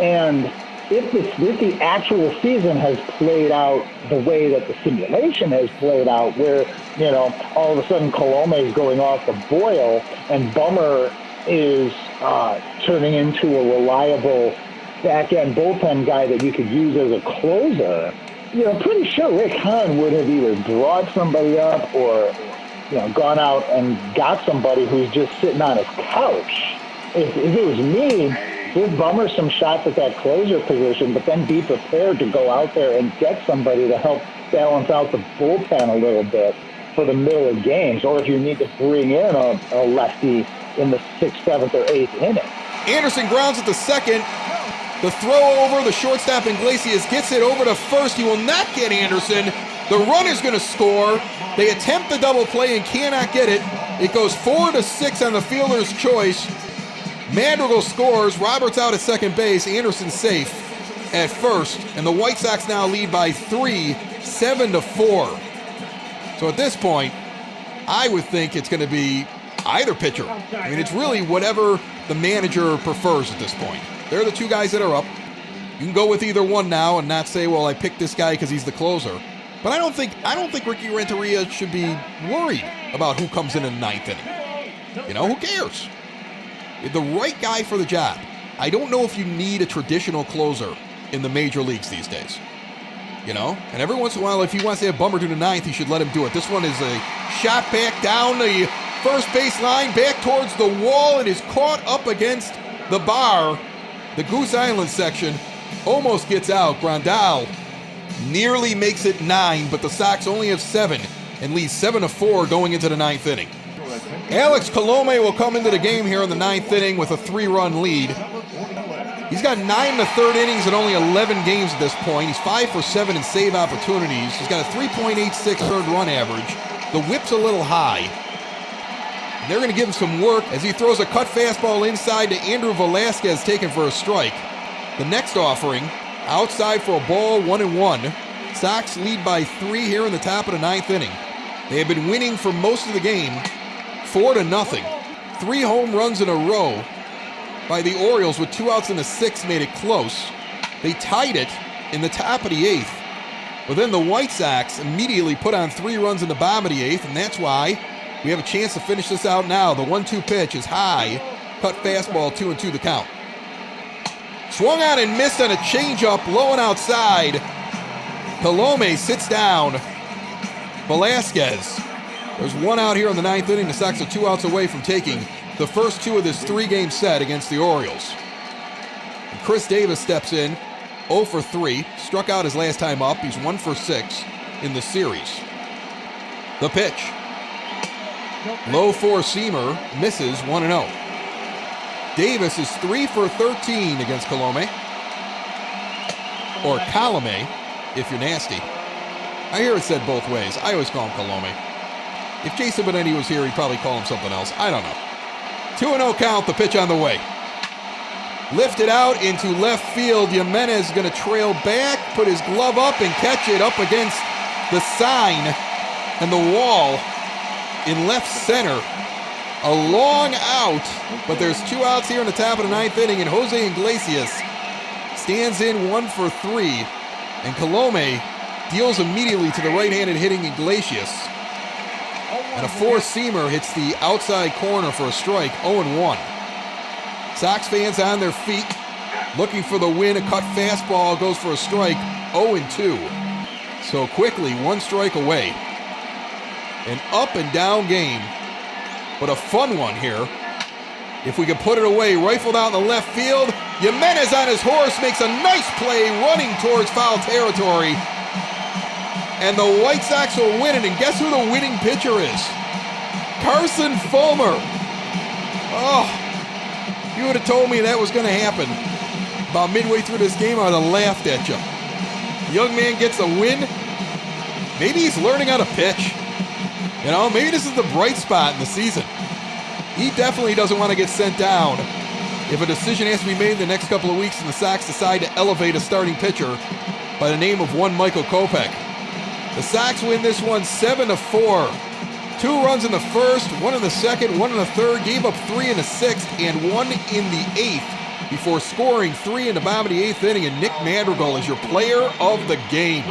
Speaker 2: And if the actual season has played out the way that the simulation has played out, where, you know, all of a sudden Colome is going off the boil and Bummer is turning into a reliable back-end bullpen guy that you could use as a closer, you know, pretty sure Rick Hahn would have either brought somebody up or, you know, gone out and got somebody who's just sitting on his couch. If it was me, give Bummer some shots at that closer position, but then be prepared to go out there and get somebody to help balance out the bullpen a little bit for the middle of games, or if you need to bring in a lefty in the 6th, 7th, or 8th inning.
Speaker 1: Anderson grounds at the second. The throw over, the shortstop Iglesias gets it over to first. He will not get Anderson. The run is going to score. They attempt the double play and cannot get it. It goes 4-6 on the fielder's choice. Madrigal scores. Roberts out at second base. Anderson safe at first. And the White Sox now lead by 3, 7-4. So at this point, I would think it's going to be either pitcher. I mean, it's really whatever the manager prefers at this point. They're the two guys that are up. You can go with either one now and not say, well, I picked this guy because he's the closer. But I don't think Ricky Renteria should be worried about who comes in the 9th inning. You know, who cares? The right guy for the job. I don't know if you need a traditional closer in the major leagues these days. You know? And every once in a while, if he wants to have Bummer do the 9th, he should let him do it. This one is a shot back down the first base line, back towards the wall. It is caught up against the bar. The Goose Island section almost gets out. Grandal nearly makes it 9, but the Sox only have 7 and lead 7-4 going into the 9th inning. Alex Colome will come into the game here in the 9th inning with a 3-run lead. He's got 9 in the third innings and only 11 games at this point. He's 5 for 7 in save opportunities. He's got a 3.86 third run average. The whip's a little high. They're going to give him some work as he throws a cut fastball inside to Andrew Velasquez, taken for a strike. The next offering, outside for a ball, 1-1. Sox lead by 3 here in the top of the 9th inning. They have been winning for most of the game, 4-0. 3 home runs in a row by the Orioles with 2 outs in the 6th made it close. They tied it in the top of the 8th. But then the White Sox immediately put on 3 runs in the bottom of the 8th, and that's why we have a chance to finish this out now. The 1-2 pitch is high. Cut fastball, 2-2 the count. Swung on and missed on a changeup, low and outside. Colome sits down. Velasquez. There's 1 out here in the 9th inning. The Sox are 2 outs away from taking the first 2 of this 3-game set against the Orioles. And Chris Davis steps in, 0 for 3. Struck out his last time up. He's 1 for 6 in the series. The pitch. Low 4-seamer, misses, 1-0. Davis is 3 for 13 against Colome. Or Colome, if you're nasty. I hear it said both ways. I always call him Colome. If Jason Benetti was here, he'd probably call him something else. I don't know. 2-0 count, the pitch on the way. Lifted out into left field. Jimenez going to trail back, put his glove up, and catch it up against the sign and the wall in left center. A long out, but there's 2 outs here in the top of the 9th inning, and Jose Iglesias stands in 1 for 3, and Colome deals immediately to the right-handed hitting Iglesias. And a four-seamer hits the outside corner for a strike, 0-1. Sox fans on their feet, looking for the win. A cut fastball goes for a strike, 0-2. So quickly, 1 strike away. An up and down game, but a fun one here. If we can put it away, rifled out in the left field. Jimenez on his horse makes a nice play running towards foul territory. And the White Sox will win it. And guess who the winning pitcher is? Carson Fulmer. Oh, you would have told me that was going to happen about midway through this game, I would have laughed at you. The young man gets a win. Maybe he's learning how to pitch. You know, maybe this is the bright spot in the season. He definitely doesn't want to get sent down if a decision has to be made in the next couple of weeks and the Sox decide to elevate a starting pitcher by the name of one Michael Kopech. The Sox win this one 7-4. 2 runs in the first, 1 in the second, 1 in the third, gave up 3 in the 6th, and 1 in the 8th before scoring 3 in the bottom of the 8th inning, and Nick Madrigal is your player of the game.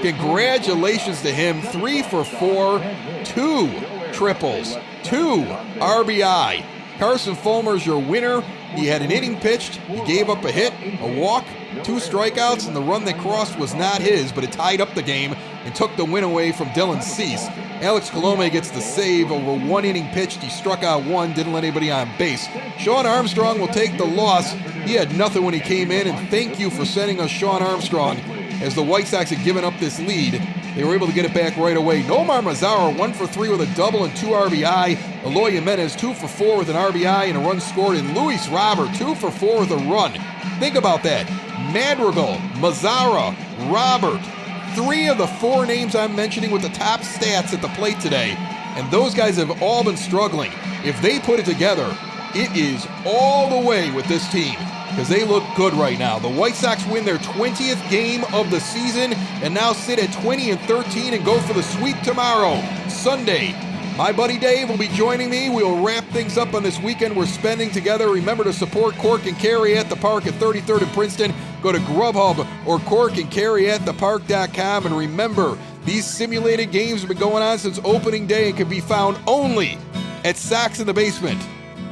Speaker 1: Congratulations to him. 3 for 4, 2 triples, 2 RBI. Carson Fulmer's your winner. He had an inning pitched, he gave up a hit, a walk, 2 strikeouts, and the run that crossed was not his, but it tied up the game and took the win away from Dylan Cease. Alex Colome gets the save over 1 inning pitched. He struck out 1, didn't let anybody on base. Sean Armstrong will take the loss. He had nothing when he came in, and thank you for sending us Sean Armstrong. As the White Sox had given up this lead, they were able to get it back right away. Nomar Mazara, 1 for 3 with a double and 2 RBI. Eloy Jimenez, 2 for 4 with an RBI and a run scored. And Luis Robert, 2 for 4 with a run. Think about that. Madrigal, Mazara, Robert, 3 of the 4 names I'm mentioning with the top stats at the plate today. And those guys have all been struggling. If they put it together, it is all the way with this team, because they look good right now. The White Sox win their 20th game of the season and now sit at 20-13 and go for the sweep tomorrow, Sunday. My buddy Dave will be joining me. We'll wrap things up on this weekend we're spending together. Remember to support Cork and Carry at the Park at 33rd and Princeton. Go to Grubhub or corkandcarryatthepark.com. And remember, these simulated games have been going on since opening day and can be found only at Sox in the Basement.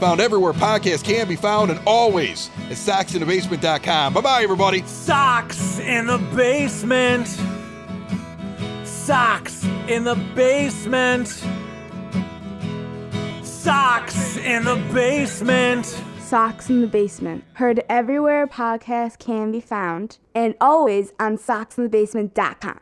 Speaker 1: Found everywhere podcasts can be found, and always at soxinthebasement.com. Bye-bye, everybody.
Speaker 3: Sox in the basement. Sox in the basement. Sox in the basement.
Speaker 4: Sox in the Basement. Heard everywhere podcasts can be found, and always on soxinthebasement.com.